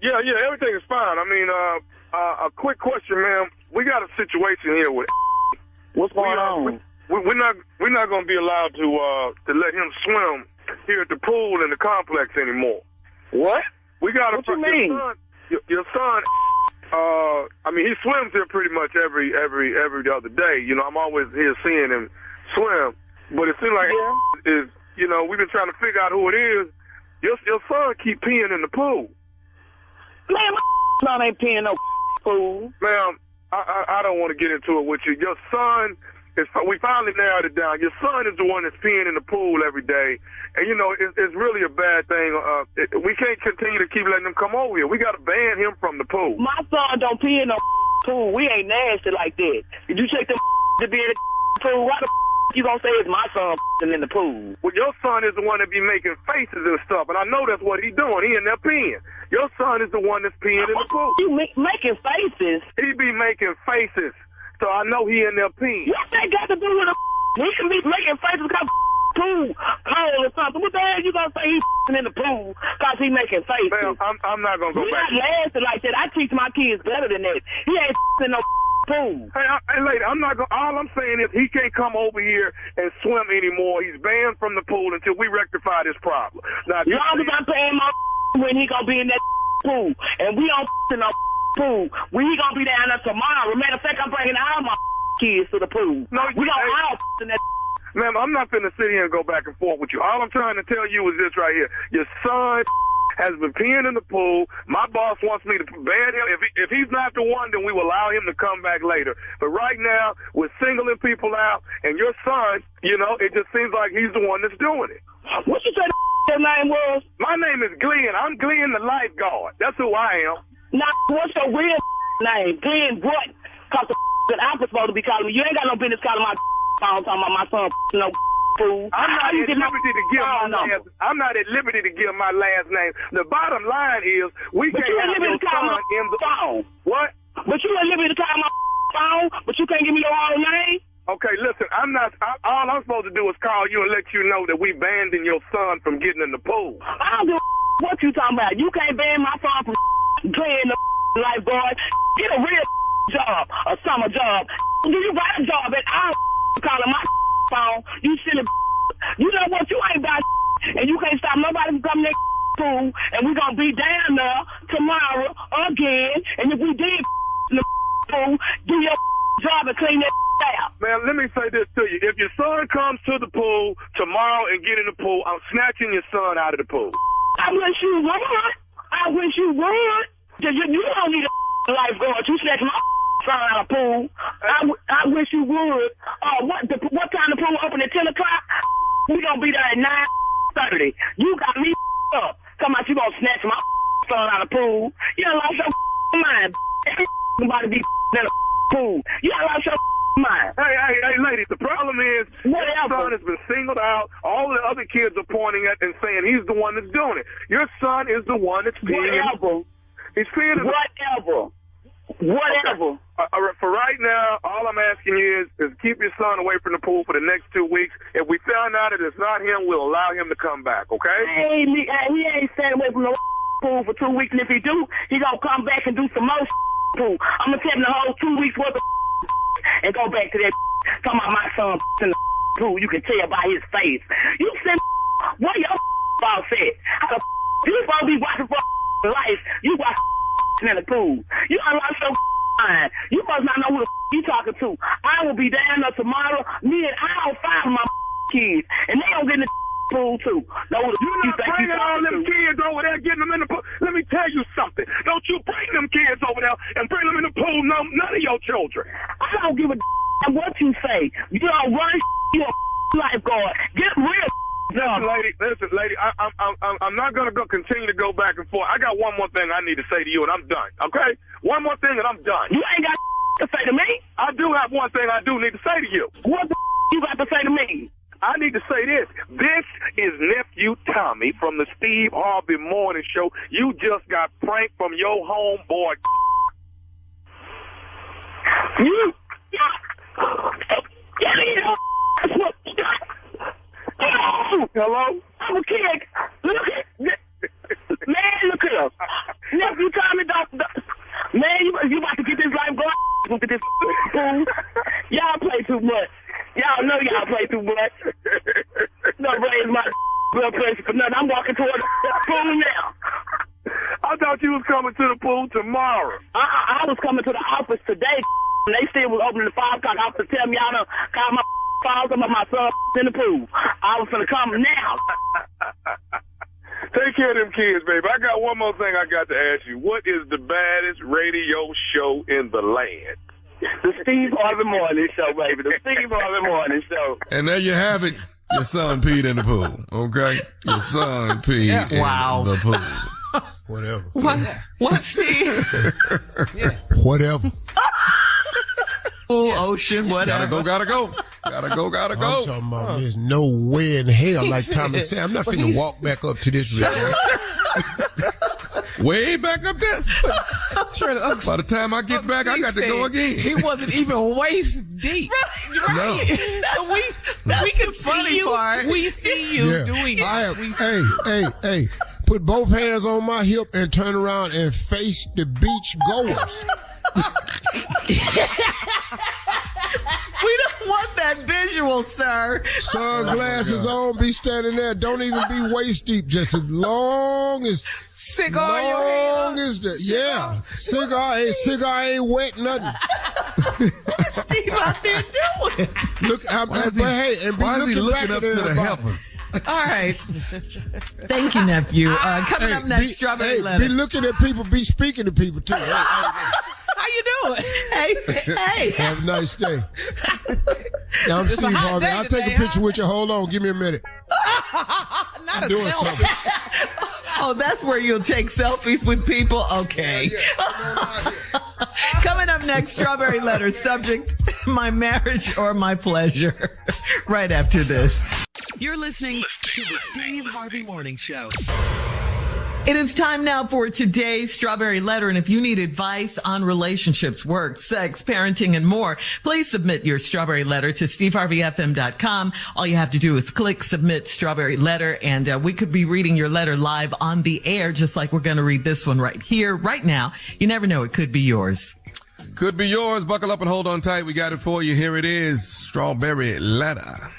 Yeah, everything is fine. I mean, a quick question, ma'am. We got a situation here with. What's going on? We're not going to be allowed to let him swim here at the pool in the complex anymore. What? We got What you mean? Your son. I mean, he swims here pretty much every other day. You know, I'm always here seeing him swim. But it seems like is, you know, we've been trying to figure out who it is. Your son keep peeing in the pool. Man, my son ain't peeing no pool. Ma'am, I don't want to get into it with you. Your son we finally narrowed it down. Your son is the one that's peeing in the pool every day. And, you know, it's really a bad thing. We can't continue to keep letting him come over here. We got to ban him from the pool. My son don't pee in no pool. We ain't nasty like that. Did you check the to be in the pool? Why the you gonna say it's my son in the pool? Well, your son is the one that be making faces and stuff, and I know that's what he's doing. He in there peeing. Your son is the one that's peeing in the pool. You making faces? He be making faces. So I know he in there peeing. What that got to do with he can be making faces because pool cold or something. What the hell you gonna say he's in the pool because he making faces? Ma'am, I'm not gonna go back. You're not laughing like that. I teach my kids better than that. He ain't in no pool. Hey, lady, I'm not gonna. All I'm saying is he can't come over here and swim anymore. He's banned from the pool until we rectify this problem. Now, as long as I'm paying my when he gonna be in that pool, and we don't in no pool. We gonna be down there tomorrow. Matter of fact, I'm bringing all my kids to the pool. No, we gonna all in that. Ma'am, I'm not finna sit here and go back and forth with you. All I'm trying to tell you is this right here. Your son has been peeing in the pool. My boss wants me to ban him. If he's not the one, then we will allow him to come back later. But right now, we're singling people out, and your son, you know, it just seems like he's the one that's doing it. What you say your name was? My name is Glenn. I'm Glenn the lifeguard. That's who I am. Now, what's your real name? Glenn what? Because that I'm supposed to be calling me. You ain't got no business calling my phone talking about my son no fool. I'm not at liberty to give my last. I'm not at liberty to give my last name. The bottom line is we can't have your son in the phone. What? But you at liberty to call my phone, but you can't give me your own name. Okay, listen, I'm not. All I'm supposed to do is call you and let you know that we banned your son from getting in the pool. I don't give a what you talking about. You can't ban my son from playing the lifeguard. Get a real job, a summer job. Do you got a job at all? Calling my phone, you silly. You know what? You ain't about and you can't stop nobody from coming to pool. And we gonna be down there tomorrow again. And if we did in the pool, do your job and clean that out. Man, let me say this to you. If your son comes to the pool tomorrow and get in the pool, I'm snatching your son out of the pool. I wish you would. I wish you would. You don't need a lifeguard. You snatch my son out of the pool. I wish you would. What time the pool open at 10 o'clock? We gonna be there at 9:30. You got me up. Come out, you gonna snatch my son out of the pool. You don't like your mind. Somebody be in the pool. You don't son has been singled out. All the other kids are pointing at and saying he's the one that's doing it. Your son is the one that's peeing. Whatever. He's peeing. Whatever. Okay. For right now, all I'm asking you is keep your son away from the pool for the next 2 weeks. If we found out that it's not him, we'll allow him to come back, okay? Hey, he ain't staying away from the pool for 2 weeks, and if he do, he gonna come back and do some more pool. I'm gonna tell him the whole 2 weeks worth of and go back to that talking about my son in the pool. You can tell by his face. You said, what your boss said? How the you supposed to be watching for life? You watch in the pool. You unlock your mind. You must not know who the you talking to. I will be down there tomorrow. Me and I'll find my kids, and they don't get in the pool too. No, you're not bringing all them kids over there, getting them in the pool. Let me tell you something. Don't you bring them kids over there and bring them in the pool. No, none of your children. I don't give a what you say. You don't run. You a lifeguard. Get real. Listen, lady, I'm not going to continue to go back and forth. I got one more thing I need to say to you, and I'm done, okay? One more thing, and I'm done. You ain't got to say to me. I do have one thing I do need to say to you. What the you got to say to me? I need to say this. This is Nephew Tommy from the Steve Harvey Morning Show. You just got pranked from your homeboy. You? Hello? I'm a kid. Look at man, look at us. Nephew Tommy, man, you about to get this life going. Look at this fool. Y'all play too much. Y'all know y'all play too much. Don't raise my blood pressure for nothing. I'm walking toward the pool now. I thought you was coming to the pool tomorrow. I was coming to the office today. And they still was opening the 5 o'clock office to tell me y'all done call my files about my son in the pool. I was gonna come now. Take care of them kids, baby. I got one more thing I got to ask you. What is the baddest radio show in the land? The Steve Harvey Morning Show, baby. The Steve Harvey Morning Show. And there you have it. Your son peed in the pool, okay? Your son peed in the pool. Whatever. What, Steve? Whatever. Pool, ocean, whatever. Gotta go. I'm talking about there's no way in hell, like Tommy said. I'm not finna walk back up to this river. Way back up there. By the time I get back, I got to go again. He wasn't even waist deep. Right. No. So we can see you. Part. We see you doing it. Hey. Put both hands on my hip and turn around and face the beach goers. We don't want that visual, sir. Sunglasses on, be standing there. Don't even be waist deep. Just as long as cigar ain't wet, nothing. What's Steve out there doing? Look, why is he looking up to the helpers? All right. Thank you, nephew. Coming up next, Strawberry Letter. Be looking at people, be speaking to people, too. How you doing? Hey. Have a nice day. I'm Steve Harvey. I'll take a picture with you. Hold on. Give me a minute. I'm doing something. Oh, that's where you'll take selfies with people? Okay. Coming up next, Strawberry Letter. Subject, my marriage or my pleasure. Right after this. You're listening to the Steve Harvey Morning Show. It is time now for today's Strawberry Letter. And if you need advice on relationships, work, sex, parenting, and more, please submit your Strawberry Letter to steveharveyfm.com. All you have to do is click Submit Strawberry Letter, and we could be reading your letter live on the air, just like we're going to read this one right here, right now. You never know. It could be yours. Could be yours. Buckle up and hold on tight. We got it for you. Here it is. Strawberry Letter.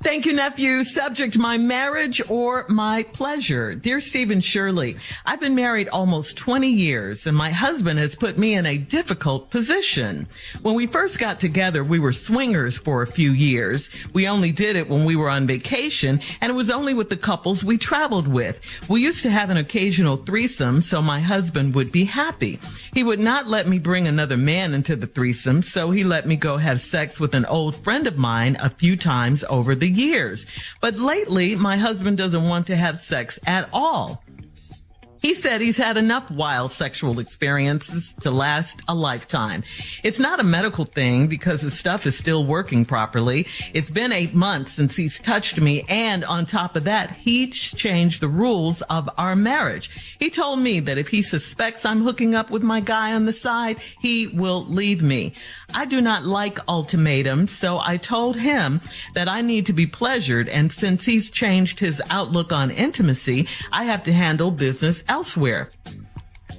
Thank you, nephew. Subject, my marriage or my pleasure. Dear Stephen Shirley, I've been married almost 20 years, and my husband has put me in a difficult position. When we first got together, we were swingers for a few years. We only did it when we were on vacation, and it was only with the couples we traveled with. We used to have an occasional threesome, so my husband would be happy. He would not let me bring another man into the threesome, so he let me go have sex with an old friend of mine a few times over the years. But lately, my husband doesn't want to have sex at all. He said he's had enough wild sexual experiences to last a lifetime. It's not a medical thing because his stuff is still working properly. It's been 8 months since he's touched me, and on top of that, he's changed the rules of our marriage. He told me that if he suspects I'm hooking up with my guy on the side, he will leave me. I do not like ultimatums, so I told him that I need to be pleasured, and since he's changed his outlook on intimacy, I have to handle business elsewhere.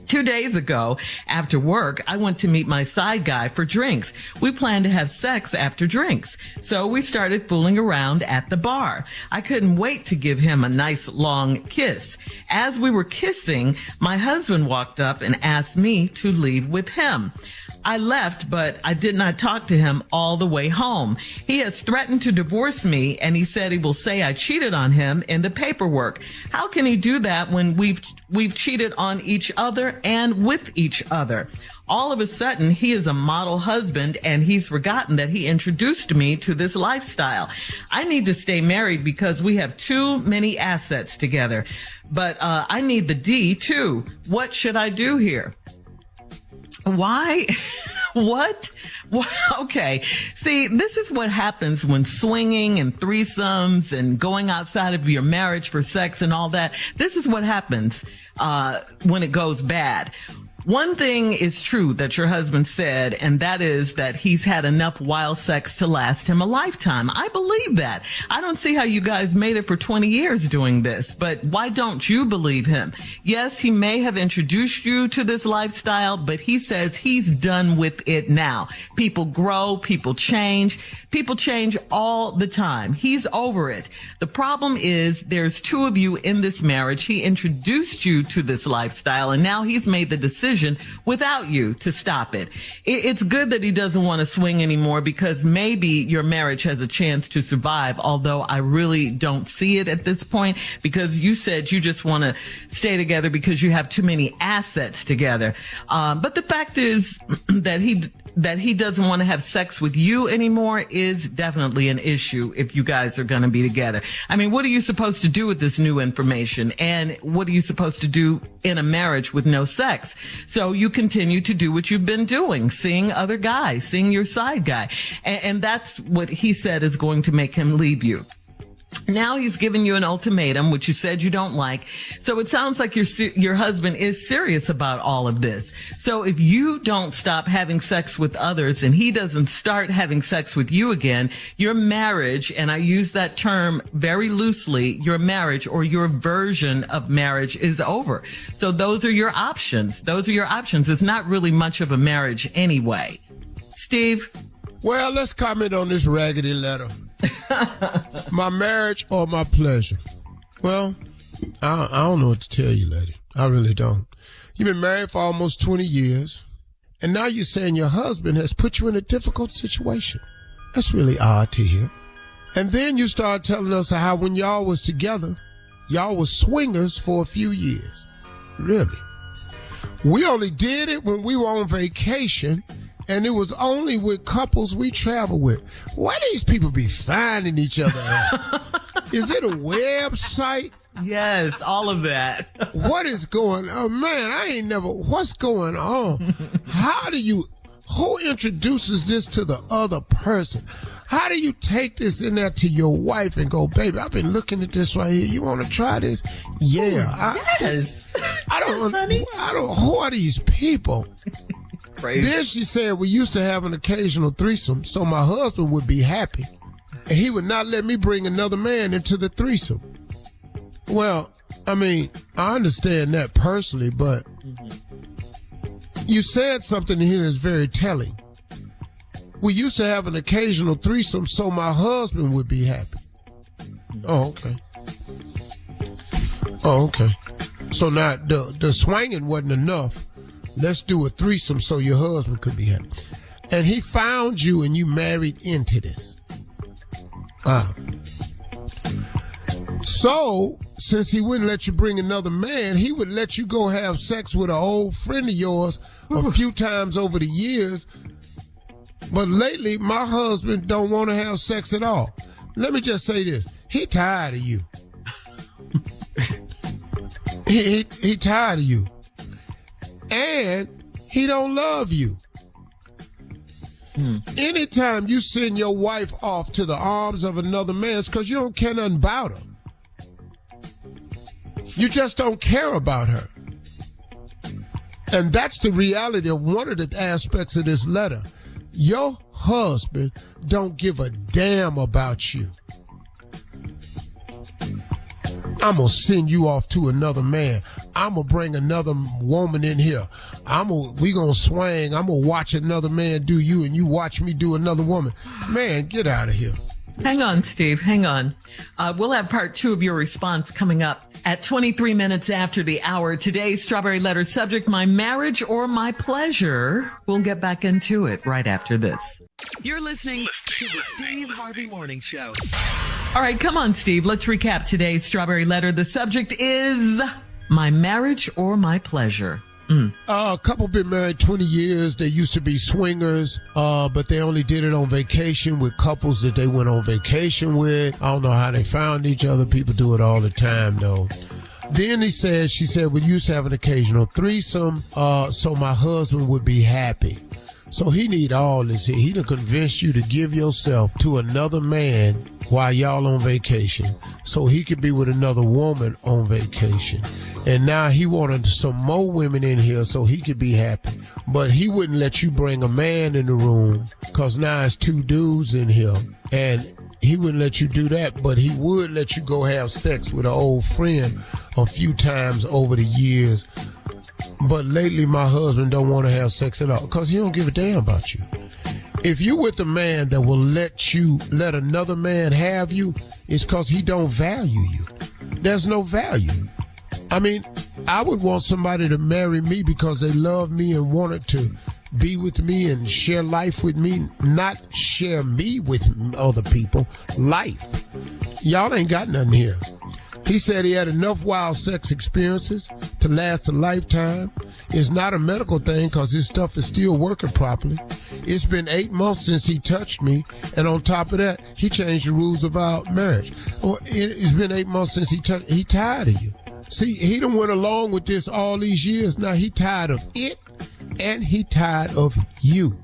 2 days ago, after work, I went to meet my side guy for drinks. We planned to have sex after drinks, so we started fooling around at the bar. I couldn't wait to give him a nice long kiss. As we were kissing, my husband walked up and asked me to leave with him. I left, but I did not talk to him all the way home. He has threatened to divorce me, and he said he will say I cheated on him in the paperwork. How can he do that when we've cheated on each other and with each other? All of a sudden, he is a model husband, and he's forgotten that he introduced me to this lifestyle. I need to stay married because we have too many assets together, but I need the D too. What should I do here? Why? What? Okay. See, this is what happens when swinging and threesomes and going outside of your marriage for sex and all that. This is what happens when it goes bad. One thing is true that your husband said, and that is that he's had enough wild sex to last him a lifetime. I believe that. I don't see how you guys made it for 20 years doing this, but why don't you believe him? Yes, he may have introduced you to this lifestyle, but he says he's done with it now. People grow, people change all the time. He's over it. The problem is there's two of you in this marriage. He introduced you to this lifestyle, and now he's made the decision without you to stop it. It's good that he doesn't want to swing anymore because maybe your marriage has a chance to survive, although I really don't see it at this point because you said you just want to stay together because you have too many assets together. But the fact is that he doesn't want to have sex with you anymore is definitely an issue if you guys are going to be together. I mean, what are you supposed to do with this new information? And what are you supposed to do in a marriage with no sex? So you continue to do what you've been doing, seeing other guys, seeing your side guy. And that's what he said is going to make him leave you. Now he's giving you an ultimatum, which you said you don't like. So it sounds like your husband is serious about all of this. So if you don't stop having sex with others and he doesn't start having sex with you again, your marriage, and I use that term very loosely, your marriage or your version of marriage is over. So those are your options. It's not really much of a marriage anyway. Steve? Well, let's comment on this raggedy letter. My marriage or my pleasure? Well, I don't know what to tell you, lady. I really don't. You've been married for almost 20 years, and now you're saying your husband has put you in a difficult situation. That's really odd to hear. And then you start telling us how when y'all was together, y'all was swingers for a few years. Really? We only did it when we were on vacation, and it was only with couples we travel with. Why these people be finding each other at? Is it a website? Yes, all of that. What is going on? Man, what's going on? Who introduces this to the other person? How do you take this in there to your wife and go, baby, I've been looking at this right here. You want to try this? Yeah. Yes. Who are these people? Crazy. Then she said we used to have an occasional threesome, so my husband would be happy, and he would not let me bring another man into the threesome. Well, I mean, I understand that personally, but you said something here that's very telling. We used to have an occasional threesome, so my husband would be happy. Oh, okay. So now the swinging wasn't enough. Let's do a threesome so your husband could be happy. And he found you and you married into this. So, since he wouldn't let you bring another man, he would let you go have sex with an old friend of yours a few times over the years. But lately, my husband don't want to have sex at all. Let me just say this. He tired of you. He tired of you. And he don't love you. Anytime you send your wife off to the arms of another man, it's because you don't care nothing about her. You just don't care about her. And that's the reality of one of the aspects of this letter. Your husband don't give a damn about you. I'm going to send you off to another man. I'm going to bring another woman in here. We going to swing. I'm going to watch another man do you and you watch me do another woman. Man, get out of here. Hang on, Steve. Hang on. We'll have part 2 of your response coming up at 23 minutes after the hour. Today's Strawberry Letter subject, my marriage or my pleasure. We'll get back into it right after this. You're listening to the Steve Harvey Morning Show. All right, come on, Steve. Let's recap today's Strawberry Letter. The subject is my marriage or my pleasure. A couple been married 20 years. They used to be swingers, but they only did it on vacation with couples that they went on vacation with. I don't know how they found each other. People do it all the time, though. Then she said, we used to have an occasional threesome, so my husband would be happy. So he need all this here. He done convinced you to give yourself to another man while y'all on vacation so he could be with another woman on vacation. And now he wanted some more women in here so he could be happy. But he wouldn't let you bring a man in the room because now it's 2 dudes in here. And he wouldn't let you do that, but he would let you go have sex with an old friend a few times over the years. But lately, my husband don't want to have sex at all because he don't give a damn about you. If you with a man that will let another man have you, it's because he don't value you. There's no value. I mean, I would want somebody to marry me because they love me and wanted to be with me and share life with me, not share me with other people. Life. Y'all ain't got nothing here. He said he had enough wild sex experiences to last a lifetime. It's not a medical thing because his stuff is still working properly. It's been 8 months since he touched me, and on top of that, he changed the rules of our marriage. It's been 8 months since he tired of you. See, he done went along with this all these years. Now he tired of it, and he tired of you.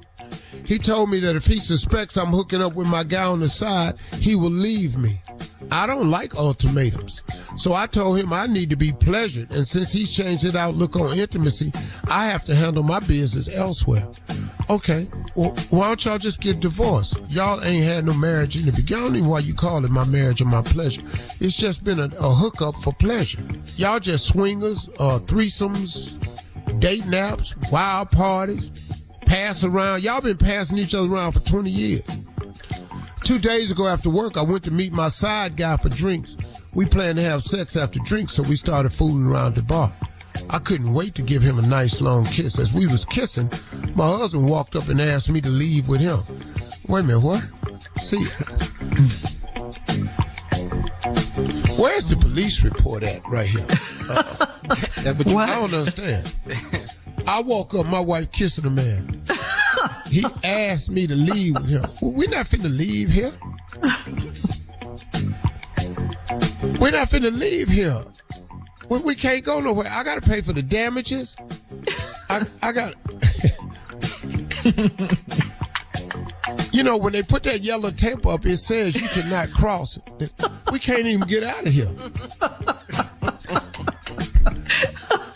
He told me that if he suspects I'm hooking up with my guy on the side, he will leave me. I don't like ultimatums. So I told him I need to be pleasured. And since he's changed his outlook on intimacy, I have to handle my business elsewhere. Okay, well, why don't y'all just get divorced? Y'all ain't had no marriage in the beginning. I don't even know why you call it my marriage or my pleasure. It's just been a hookup for pleasure. Y'all just swingers, threesomes, date naps, wild parties, pass around. Y'all been passing each other around for 20 years. 2 days ago after work, I went to meet my side guy for drinks. We planned to have sex after drinks, so we started fooling around the bar. I couldn't wait to give him a nice long kiss. As we was kissing, my husband walked up and asked me to leave with him. Wait a minute, what? See, where's the police report at right here? I don't understand. I woke up, my wife kissing a man. He asked me to leave with him. Well, we're not finna leave here. We're not finna leave here. We can't go nowhere. I got to pay for the damages. I got... You know, when they put that yellow tape up, it says you cannot cross it. We can't even get out of here.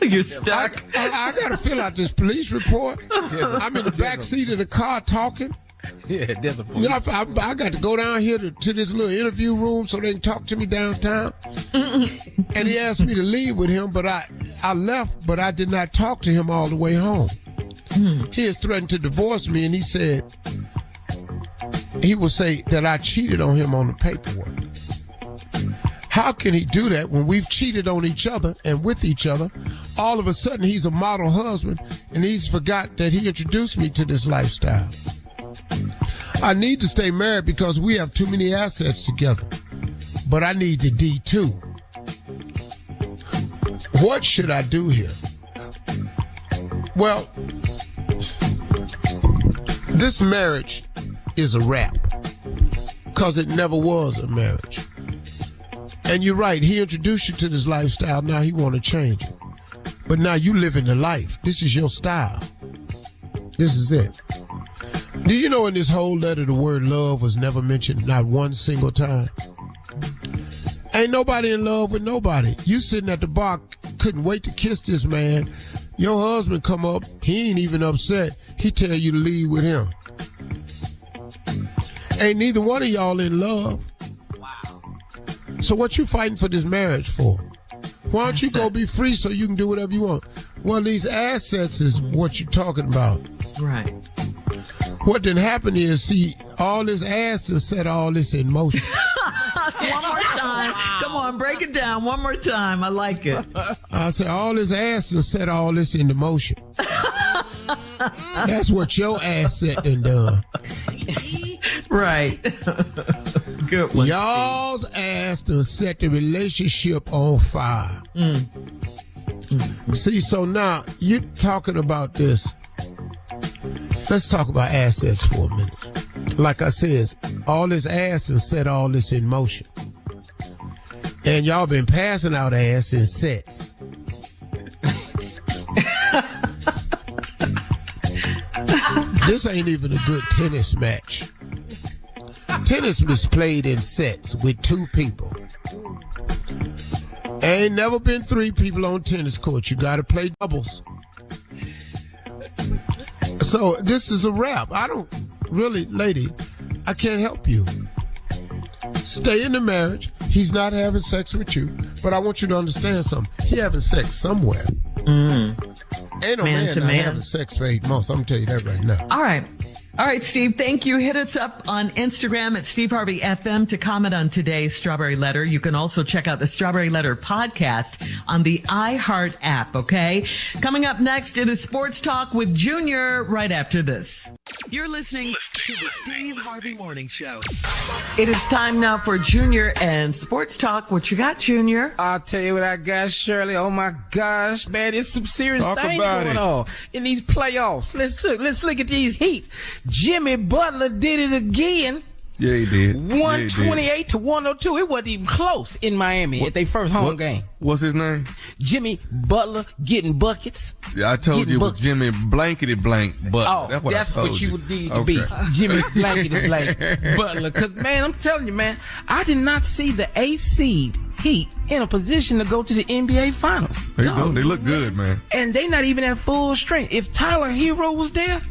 You're stuck. I got to fill out this police report. I'm in the back seat of the car talking. Yeah, there's a police. I got to go down here to this little interview room so they can talk to me downtown. And he asked me to leave with him, but I left, but I did not talk to him all the way home. He has threatened to divorce me, and he said he will say that I cheated on him on the paperwork. How can he do that when we've cheated on each other and with each other? All of a sudden, he's a model husband, and he's forgot that he introduced me to this lifestyle. I need to stay married because we have too many assets together, but I need the D2. What should I do here? Well, this marriage is a wrap because it never was a marriage. And you're right. He introduced you to this lifestyle. Now he want to change it. But now you living the life. This is your style. This is it. Do you know in this whole letter the word love was never mentioned, not one single time? Ain't nobody in love with nobody. You sitting at the bar, couldn't wait to kiss this man. Your husband come up, he ain't even upset. He tell you to leave with him. Ain't neither one of y'all in love. Wow. So what you fighting for this marriage for? Why don't you go be free so you can do whatever you want? Well, these assets is what you're talking about. Right. What didn't happen is, see, all this ass to set all this in motion. One more time. Come on, break it down one more time. I like it. I said all this ass to set all this into motion. That's what your asset done done. Right. Good one. Y'all's ass to set the relationship on fire. See, so now you're talking about this. Let's talk about assets for a minute. Like I said, all this ass and set all this in motion. And y'all been passing out ass in sets. This ain't even a good tennis match. Tennis was played in sets with two people. Ain't never been three people on tennis court. You got to play doubles. So this is a wrap. I don't really, lady, I can't help you. Stay in the marriage. He's not having sex with you, but I want you to understand something. He having sex somewhere. Ain't no man not having sex for 8 months. I'm going to tell you that right now. All right. All right, Steve, thank you. Hit us up on Instagram at Steve Harvey FM to comment on today's Strawberry Letter. You can also check out the Strawberry Letter podcast on the iHeart app, okay? Coming up next, it is Sports Talk with Junior right after this. You're listening to the Steve Harvey Morning Show. It is time now for Junior and Sports Talk. What you got, Junior? I'll tell you what I got, Shirley. Oh my gosh, man, there's some serious things going on in these playoffs. Let's look at these Heat. Jimmy Butler did it again. Yeah, he did. 128 to 102. It wasn't even close in Miami at their first home game. What's his name? Jimmy Butler getting buckets. Yeah, I told you it was Jimmy Blankety Blank Butler. Oh, that's what you would need to be. Jimmy Blankety Blank Butler. Because, man, I'm telling you, man, I did not see the 8th seed Heat in a position to go to the NBA Finals. They look good, man. And they not even at full strength. If Tyler Hero was there,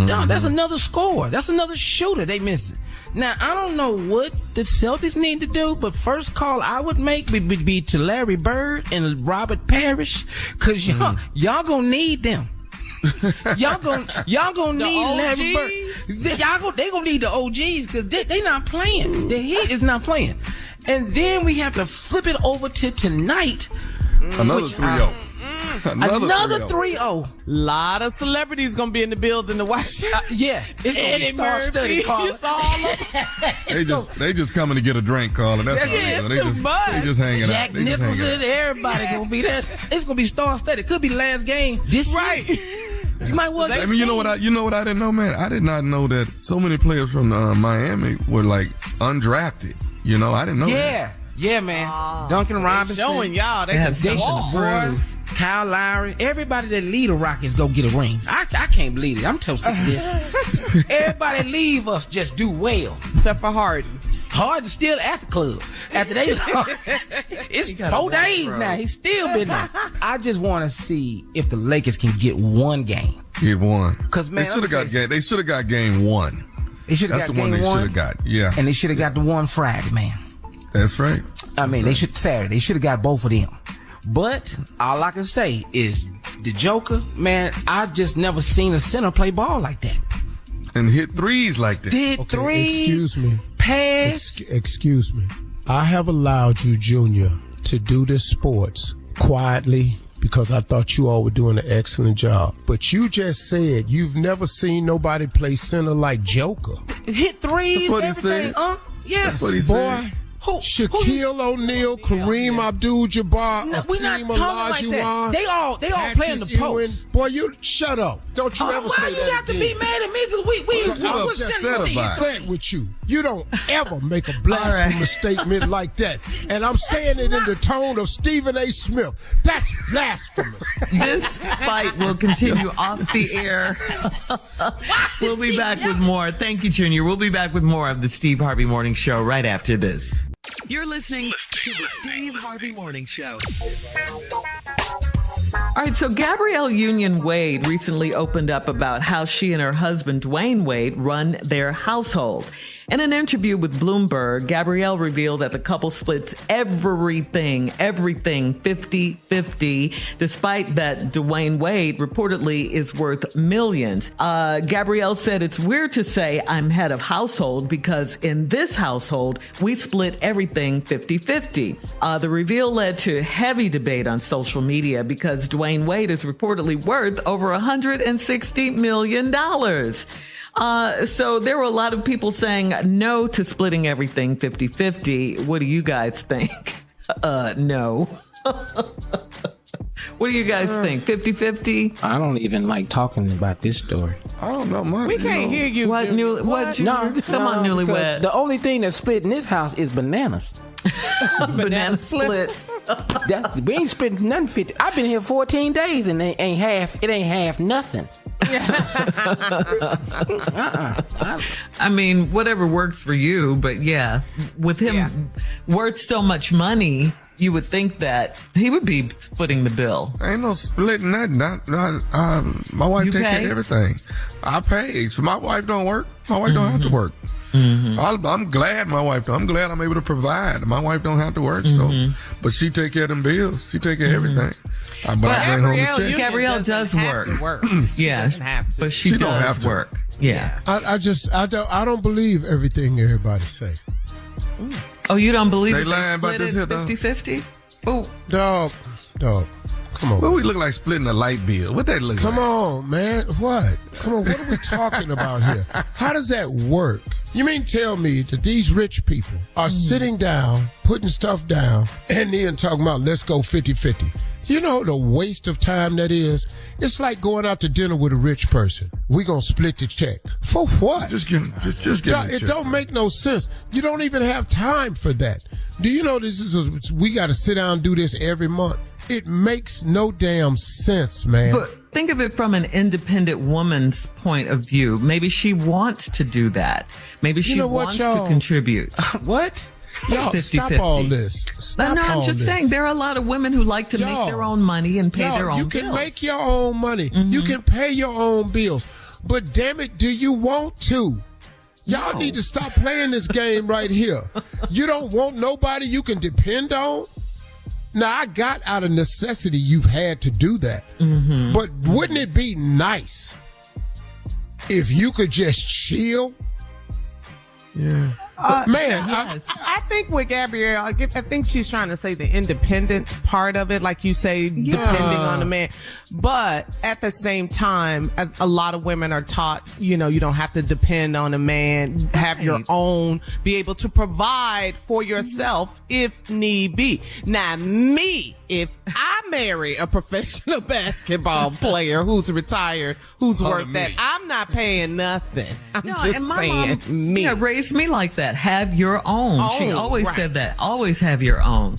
dog, that's another scorer. That's another shooter they missing. Now, I don't know what the Celtics need to do, but first call I would make would be to Larry Bird and Robert Parrish, because y'all gonna need them. Y'all gonna need Larry Bird. They gonna need the OGs, because they not playing. The Heat is not playing. And then we have to flip it over to tonight. Another 3-0. Another 3-0. Lot of celebrities gonna be in the building to watch. Yeah, it's gonna be star-studded, Carla. They just coming to get a drink, Carla. That's all it's too much. They just hanging Jack out. Nicholson, everybody gonna be there. It's gonna be star-studded. Could be the last game this season. You might well. I mean, you know what I didn't know, man. I did not know that so many players from Miami were like undrafted. You know, I didn't know that. Yeah, man. Duncan Robinson. Showing y'all. They have Kyle Lowry. Everybody that lead the Rockets go get a ring. I can't believe it. I'm so sick of this. Everybody leave us just do well. Except for Harden. Harden's still at the club after they lost. It's 4 days now. He's still been there. I just want to see if the Lakers can get one game. Get one. Because, man, they should have got game one. They should have got game one. That's the one they should have got. Yeah. And they should have got the one Friday, man. That's right. I mean, they should Saturday. They should have got both of them. But all I can say is the Joker, man, I've just never seen a center play ball like that. And hit threes like that. Threes. Excuse me. Pass. Excuse me. I have allowed you, Junior, to do this sports quietly because I thought you all were doing an excellent job. But you just said you've never seen nobody play center like Joker. Hit threes. That's what everything. he said. Yes. That's what he said. Boy, Shaquille O'Neal, Kareem Abdul-Jabbar, Akeem Olajuwon. They all playing the post. Boy, you shut up. Don't you ever say that again. Why you have to be mad at me? Because I'm upset with you. You don't ever make a blasphemous statement like that. And I'm saying it in the tone of Stephen A. Smith. That's blasphemous. This fight will continue off the air. We'll be back with more. Thank you, Junior. We'll be back with more of the Steve Harvey Morning Show right after this. You're listening to the Steve Harvey Morning Show. All right, so Gabrielle Union Wade recently opened up about how she and her husband, Dwayne Wade, run their household. In an interview with Bloomberg, Gabrielle revealed that the couple splits everything 50-50, despite that Dwayne Wade reportedly is worth millions. Gabrielle said, it's weird to say I'm head of household because in this household, we split everything 50-50. The reveal led to heavy debate on social media because Dwayne Wade is reportedly worth over $160 million. So there were a lot of people saying no to splitting everything 50-50. What do you guys think? No. What do you guys think? 50-50? I don't even like talking about this story. I don't know much. We can't hear you. What? Come on, newlywed. The only thing that's split in this house is bananas. Banana splits. We ain't split nothing 50. I've been here 14 days and it ain't half nothing. I mean, whatever works for you, but yeah, with him worth so much money, you would think that he would be footing the bill. Ain't no splitting nothing. My wife takes care of everything. I pay. So my wife don't work. My wife don't have to work. Mm-hmm. I'm glad my wife. I'm glad I'm able to provide. My wife don't have to work, but she take care of them bills. She take care of everything. I bring home the check. Gabrielle does work. Yeah, but she don't have to work. Yeah. I don't believe everything everybody say. Oh, you don't believe they lying about this here, 50-50? Oh, dog. Come on. What we look like splitting a light bill? What that look like? Come on, man. What? Come on. What are we talking about here? How does that work? You mean tell me that these rich people are sitting down, putting stuff down, and then talking about let's go 50-50? You know the waste of time that is? It's like going out to dinner with a rich person. We gonna split the check. For what? Just give it don't make no sense. You don't even have time for that. Do you know we gotta sit down and do this every month? It makes no damn sense, man. But think of it from an independent woman's point of view. Maybe she wants to do that. Maybe she wants to contribute. What? Y'all, 50-50. Stop all this. I'm just saying there are a lot of women who like to make their own money and pay their own bills. You can make your own money. You can pay your own bills. But damn it, do you want to? Y'all need to stop playing this game right here. You don't want nobody you can depend on? Now, I got out of necessity you've had to do that. But wouldn't it be nice if you could just chill? Yeah. I think with Gabrielle, I think she's trying to say the independent part of it, like you say, depending on the man. But at the same time, a lot of women are taught, you don't have to depend on a man, have your own, be able to provide for yourself if need be. Now, if I marry a professional basketball player who's retired, who's worth that, I'm not paying nothing. I'm just saying, mom raised me like that. Have your own. She always said that. Always have your own.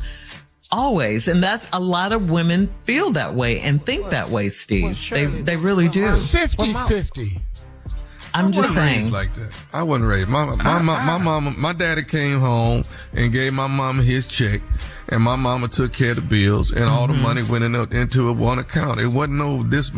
Always. And that's a lot of women feel that way and think that way, Steve. They really do. 50-50. I'm just saying. Like that. I wasn't raised. My mama, my daddy came home and gave my mama his check, and my mama took care of the bills, and all the money went into one account. It wasn't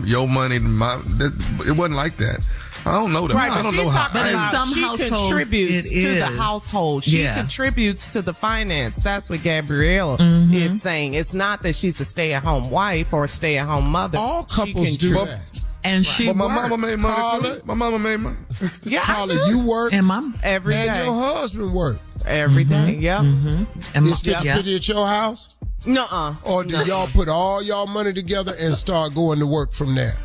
your money, it wasn't like that. I don't know that. Right, I don't know how. But in some she households, contributes to the household. She contributes to the finance. That's what Gabrielle is saying. It's not that she's a stay-at-home wife or a stay-at-home mother. All couples do that. And she my mama made money. My mama made money. Yeah, Carla, you work and mom every day. And your husband work every day. Yeah. And is 50-50 at your house? Nuh-uh. Or do y'all put all y'all money together and start going to work from there?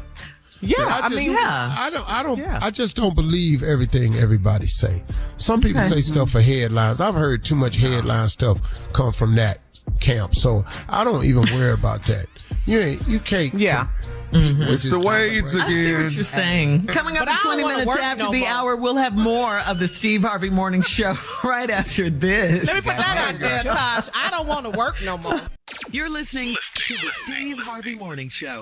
Yeah, I just don't believe everything everybody say. Some people say stuff for headlines. I've heard too much headline stuff come from that camp, so I don't even worry about that. You can't. Yeah. It's the Wades again. I see what you're saying. Coming up in 20 minutes after the hour, we'll have more of the Steve Harvey Morning Show right after this. Let me put that out there, Tosh. I don't want to work no more. You're listening to the Steve Harvey Morning Show.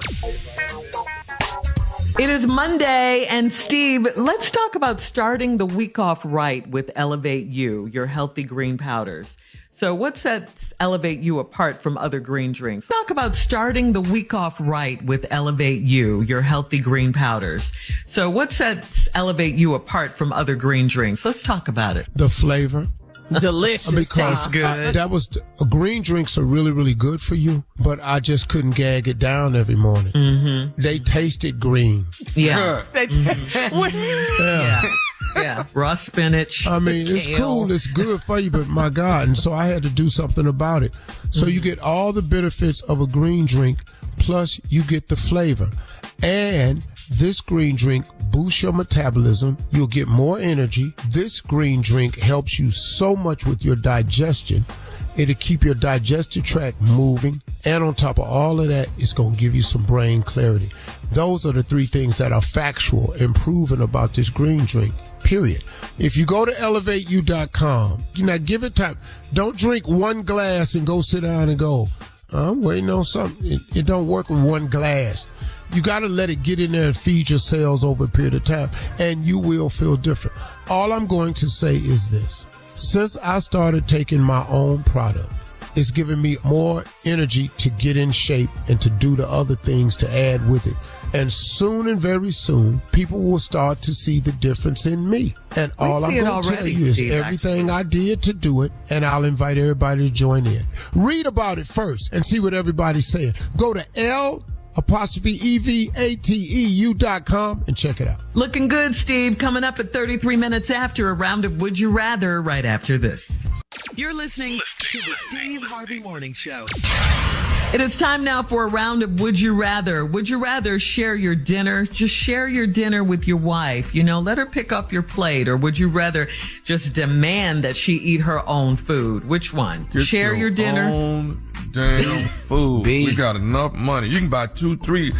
It is Monday, and Steve, let's talk about starting the week off right with Elevate You, your healthy green powders. So what sets Elevate You apart from other green drinks? Talk about starting the week off right with Elevate You, your healthy green powders. So what sets Elevate You apart from other green drinks? Let's talk about it. The flavor. Delicious. Because green drinks are really, really good for you, but I just couldn't gag it down every morning. Mm-hmm. They tasted green. Yeah. Yeah. Raw spinach. I mean, it's cool. It's good for you, but my God. And so I had to do something about it. So you get all the benefits of a green drink, plus you get the flavor. And this green drink boosts your metabolism. You'll get more energy. This green drink helps you so much with your digestion. It'll keep your digestive tract moving. And on top of all of that, it's going to give you some brain clarity. Those are the three things that are factual and proven about this green drink, period. If you go to elevateyou.com, now give it time. Don't drink one glass and go sit down and go, I'm waiting on something. It don't work with one glass. You got to let it get in there and feed your cells over a period of time, and you will feel different. All I'm going to say is this. Since I started taking my own product, it's given me more energy to get in shape and to do the other things to add with it. And soon and very soon, people will start to see the difference in me. And all I'm going to tell you is everything I did to do it, and I'll invite everybody to join in. Read about it first and see what everybody's saying. Go to EVATEU.com and check it out. Looking good, Steve. Coming up at 33 minutes after a round of Would You Rather right after this. You're listening to the Steve Harvey Morning Show. It is time now for a round of Would You Rather. Would you rather share your dinner? Just share your dinner with your wife. Let her pick up your plate. Or would you rather just demand that she eat her own food? Which one? Share your dinner? Own damn food. We got enough money. You can buy 2-3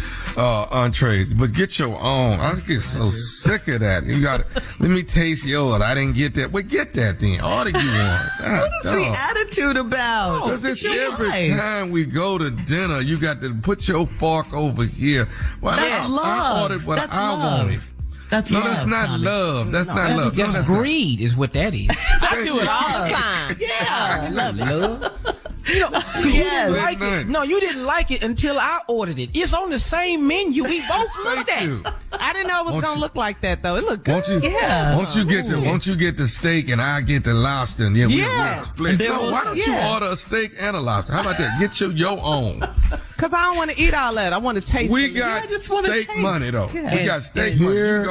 entrees, but get your own. I get so sick of that. You got let me taste yours. I didn't get that. Well, get that then. Order you one. What is the attitude about? Because it's every time we go to dinner, you got to put your fork over here. Well, that's love. I ordered what I wanted. That's love. That's not love. That's not love. That's greed is what that is. I do it all the time. Yeah. Love. You didn't like it until I ordered it. It's on the same menu we both looked at. I didn't know it was going to look like that, though. It looked good. Won't you get the steak and I get the lobster, and then we'll split. No, why don't you order a steak and a lobster? How about that? Get your own. Because I don't want to eat all that. I want to taste it. We got steak money, though. Yeah. We got steak money. Here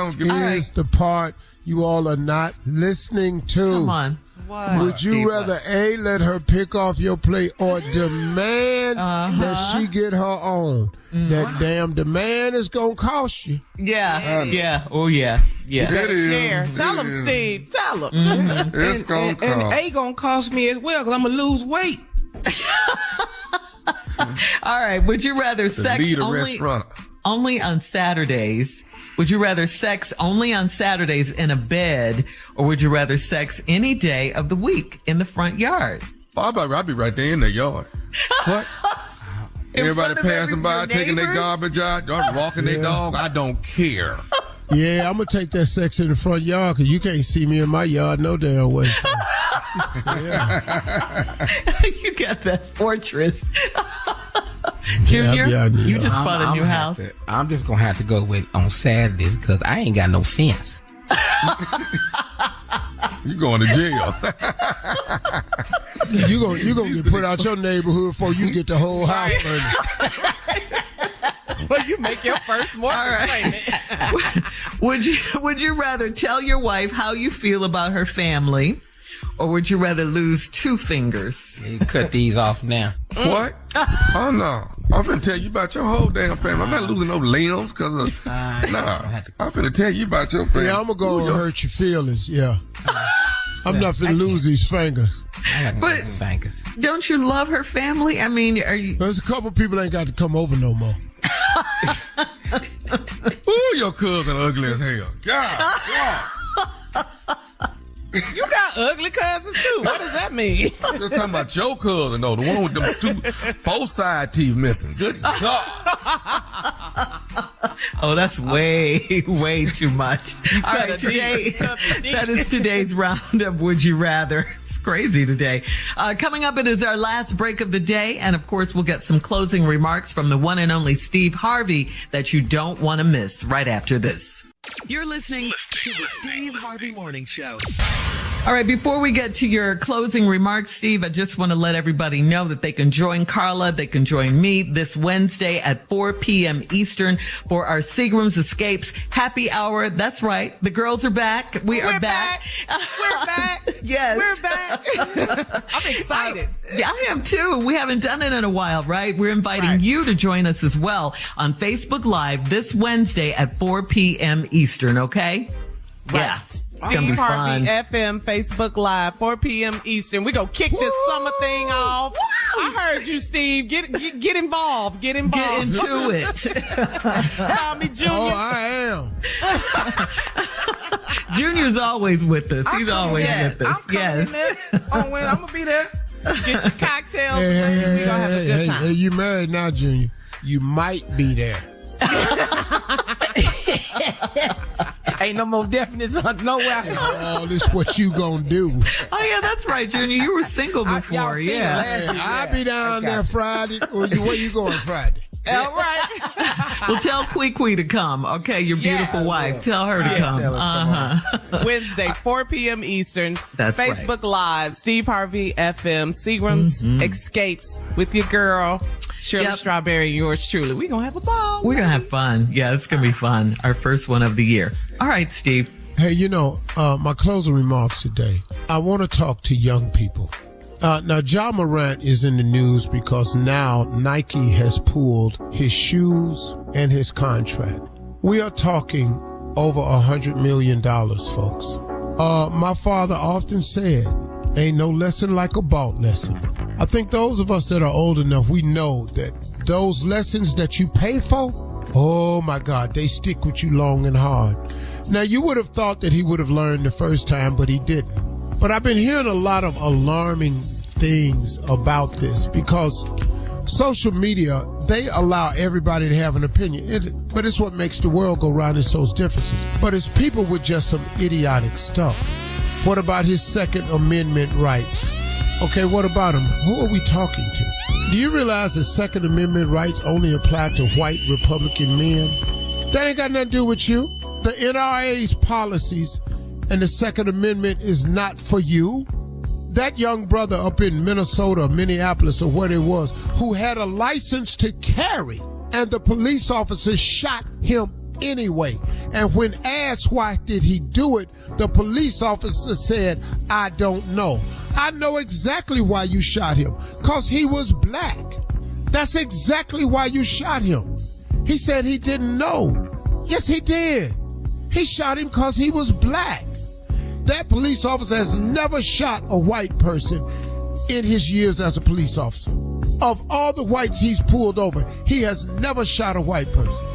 is the part you all are not listening to. Come on. What? Would you rather A, let her pick off your plate, or demand that she get her own? That damn demand is going to cost you. Yeah. Oh, yeah. You better share. Tell them, Steve. Tell them. It's going to cost. And A going to cost me as well, because I'm going to lose weight. All right. Would you rather sex only on Saturdays? Would you rather sex only on Saturdays in a bed, or would you rather sex any day of the week in the front yard? I'd be right there in the yard. What? Everybody passing by, taking their garbage out, walking their dog. I don't care. Yeah, I'm going to take that sex in the front yard because you can't see me in my yard no damn way. So. You got that fortress. Junior, you just bought a new house. I'm just going to have to go with on Saturdays because I ain't got no fence. You going to jail. You gonna get put out your neighborhood before you get the whole house burning. Well, you make your first mortgage payment. Would you rather tell your wife how you feel about her family, or would you rather lose 2 fingers? You cut these off now. What? Oh no. I'm finna tell you about your whole damn family. I'm not losing no limbs because of... I'm finna tell you about your family. Yeah, I'm going to hurt your feelings, yeah. I'm not finna lose these fingers. But fingers. Don't you love her family? I mean, are you... There's a couple people ain't got to come over no more. Ooh, your cousin ugly as hell. God. You got ugly cousins too. What does that mean? I'm just talking about your cousin, though. The one with them both side teeth missing. Good God. Oh, that's way too much. All right, that is today's roundup. Would you rather? It's crazy today. Coming up, it is our last break of the day. And of course, we'll get some closing remarks from the one and only Steve Harvey that you don't want to miss right after this. You're listening to the Steve Harvey Morning Show. All right, before we get to your closing remarks, Steve, I just want to let everybody know that they can join Carla, they can join me this Wednesday at 4 p.m. Eastern for our Seagram's Escapes Happy Hour. That's right. The girls are back. We're back. We're back. Yes. We're back. I'm excited. Yeah, I am too. We haven't done it in a while, right? We're inviting you to join us as well on Facebook Live this Wednesday at 4 p.m. Eastern, okay? Right. Yeah. It's going to Steve be Harvey fun. FM Facebook Live, 4 p.m. Eastern. We're going to kick this summer thing off. I heard you, Steve. Get involved. Get involved. Get into it. Tommy Jr. Oh, I am. Junior's always with us. He's always with us. I'm coming in there. I'm going to be there. Get your cocktails. We're going to have a good time. Hey, you married now, Junior. You might be there. Ain't no more definite nowhere. Oh, this what you gonna do. Oh, yeah, that's right, Junior. You were single before. I'll be down there Friday. Where you going Friday? All right. Well, tell Kwee to come. Okay, your beautiful wife. Tell her to come. Wednesday, 4 p.m. Eastern. That's Facebook Live, Steve Harvey FM, Seagram's Escapes with your girl, Shirley Strawberry, yours truly. We're going to have a ball. We're going to have fun. Yeah, it's going to be fun. Our first one of the year. All right, Steve. Hey, my closing remarks today, I want to talk to young people. Now, Ja Morant is in the news because now Nike has pulled his shoes and his contract. We are talking over $100 million, folks. My father often said, ain't no lesson like a bought lesson. I think those of us that are old enough, we know that those lessons that you pay for, oh my God, they stick with you long and hard. Now, you would have thought that he would have learned the first time, but he didn't. But I've been hearing a lot of alarming things about this because social media, they allow everybody to have an opinion. But it's what makes the world go round, is those differences. But it's people with just some idiotic stuff. What about his Second Amendment rights? Okay, what about him? Who are we talking to? Do you realize that Second Amendment rights only apply to white Republican men? That ain't got nothing to do with you. The NRA's policies and the Second Amendment is not for you. That young brother up in Minnesota, Minneapolis, or what it was, who had a license to carry, and the police officer shot him anyway. And when asked why did he do it, the police officer said, I don't know. I know exactly why you shot him, because he was black. That's exactly why you shot him. He said he didn't know. Yes, he did. He shot him because he was black. That police officer has never shot a white person in his years as a police officer. Of all the whites he's pulled over, he has never shot a white person.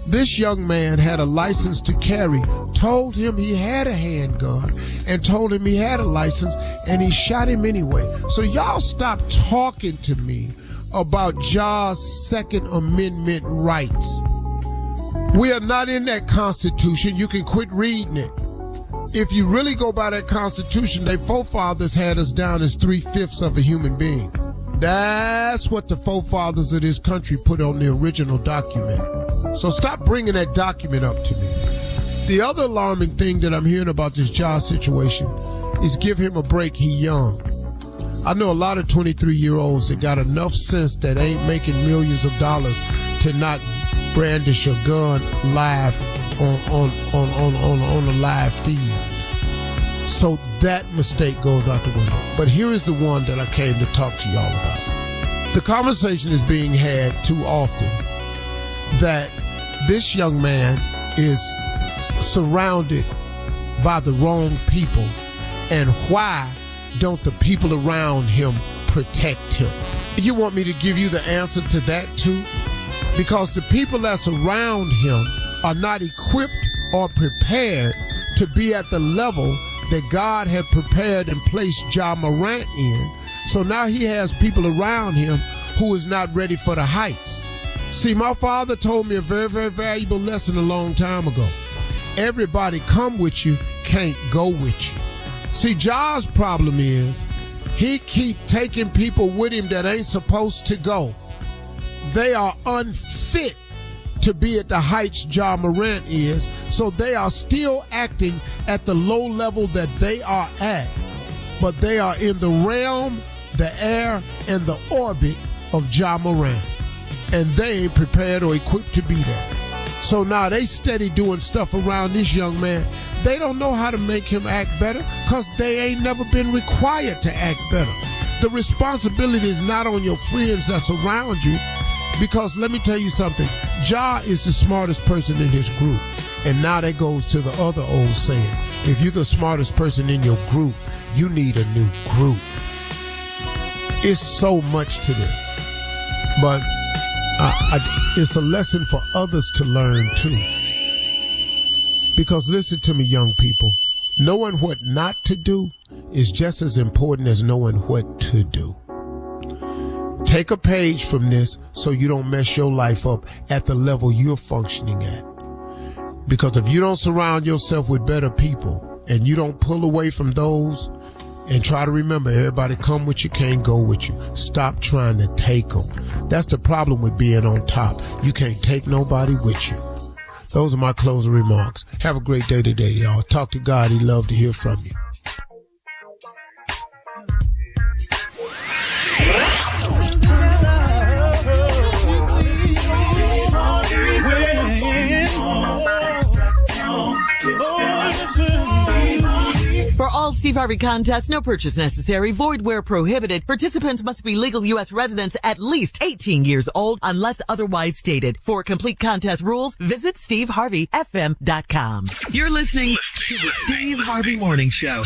This young man had a license to carry, told him he had a handgun, and told him he had a license, and he shot him anyway. So y'all stop talking to me about Ja's Second Amendment rights. We are not in that Constitution. You can quit reading it. If you really go by that Constitution, their forefathers had us down as 3/5 of a human being. That's what the forefathers of this country put on the original document. So stop bringing that document up to me. The other alarming thing that I'm hearing about this Ja situation is give him a break, he young. I know a lot of 23-year-olds that got enough sense that ain't making millions of dollars to not brandish a gun live on a live feed. So that mistake goes out the window. But here is the one that I came to talk to y'all about. The conversation is being had too often that this young man is surrounded by the wrong people, and why don't the people around him protect him? You want me to give you the answer to that too? Because the people that's around him are not equipped or prepared to be at the level that God had prepared and placed Ja Morant in. So now he has people around him who is not ready for the heights. See, my father told me a very, very valuable lesson a long time ago. Everybody come with you, can't go with you. See, Ja's problem is he keep taking people with him that ain't supposed to go. They are unfit to be at the heights Ja Morant is, so they are still acting at the low level that they are at, but they are in the realm, the air, and the orbit of Ja Morant, and they ain't prepared or equipped to be there. So now they steady doing stuff around this young man. They don't know how to make him act better because they ain't never been required to act better. The responsibility is not on your friends that's around you, because let me tell you something. Ja is the smartest person in his group. And now that goes to the other old saying. If you're the smartest person in your group, you need a new group. It's so much to this. But it's a lesson for others to learn too. Because listen to me, young people. Knowing what not to do is just as important as knowing what to do. Take a page from this so you don't mess your life up at the level you're functioning at. Because if you don't surround yourself with better people and you don't pull away from those, and try to remember, everybody come with you, can't go with you. Stop trying to take them. That's the problem with being on top. You can't take nobody with you. Those are my closing remarks. Have a great day today, y'all. Talk to God. He'd love to hear from you. For all Steve Harvey contests, no purchase necessary, void where prohibited. Participants must be legal U.S. residents at least 18 years old unless otherwise stated. For complete contest rules, visit SteveHarveyFM.com. You're listening to the Steve Harvey Morning Show.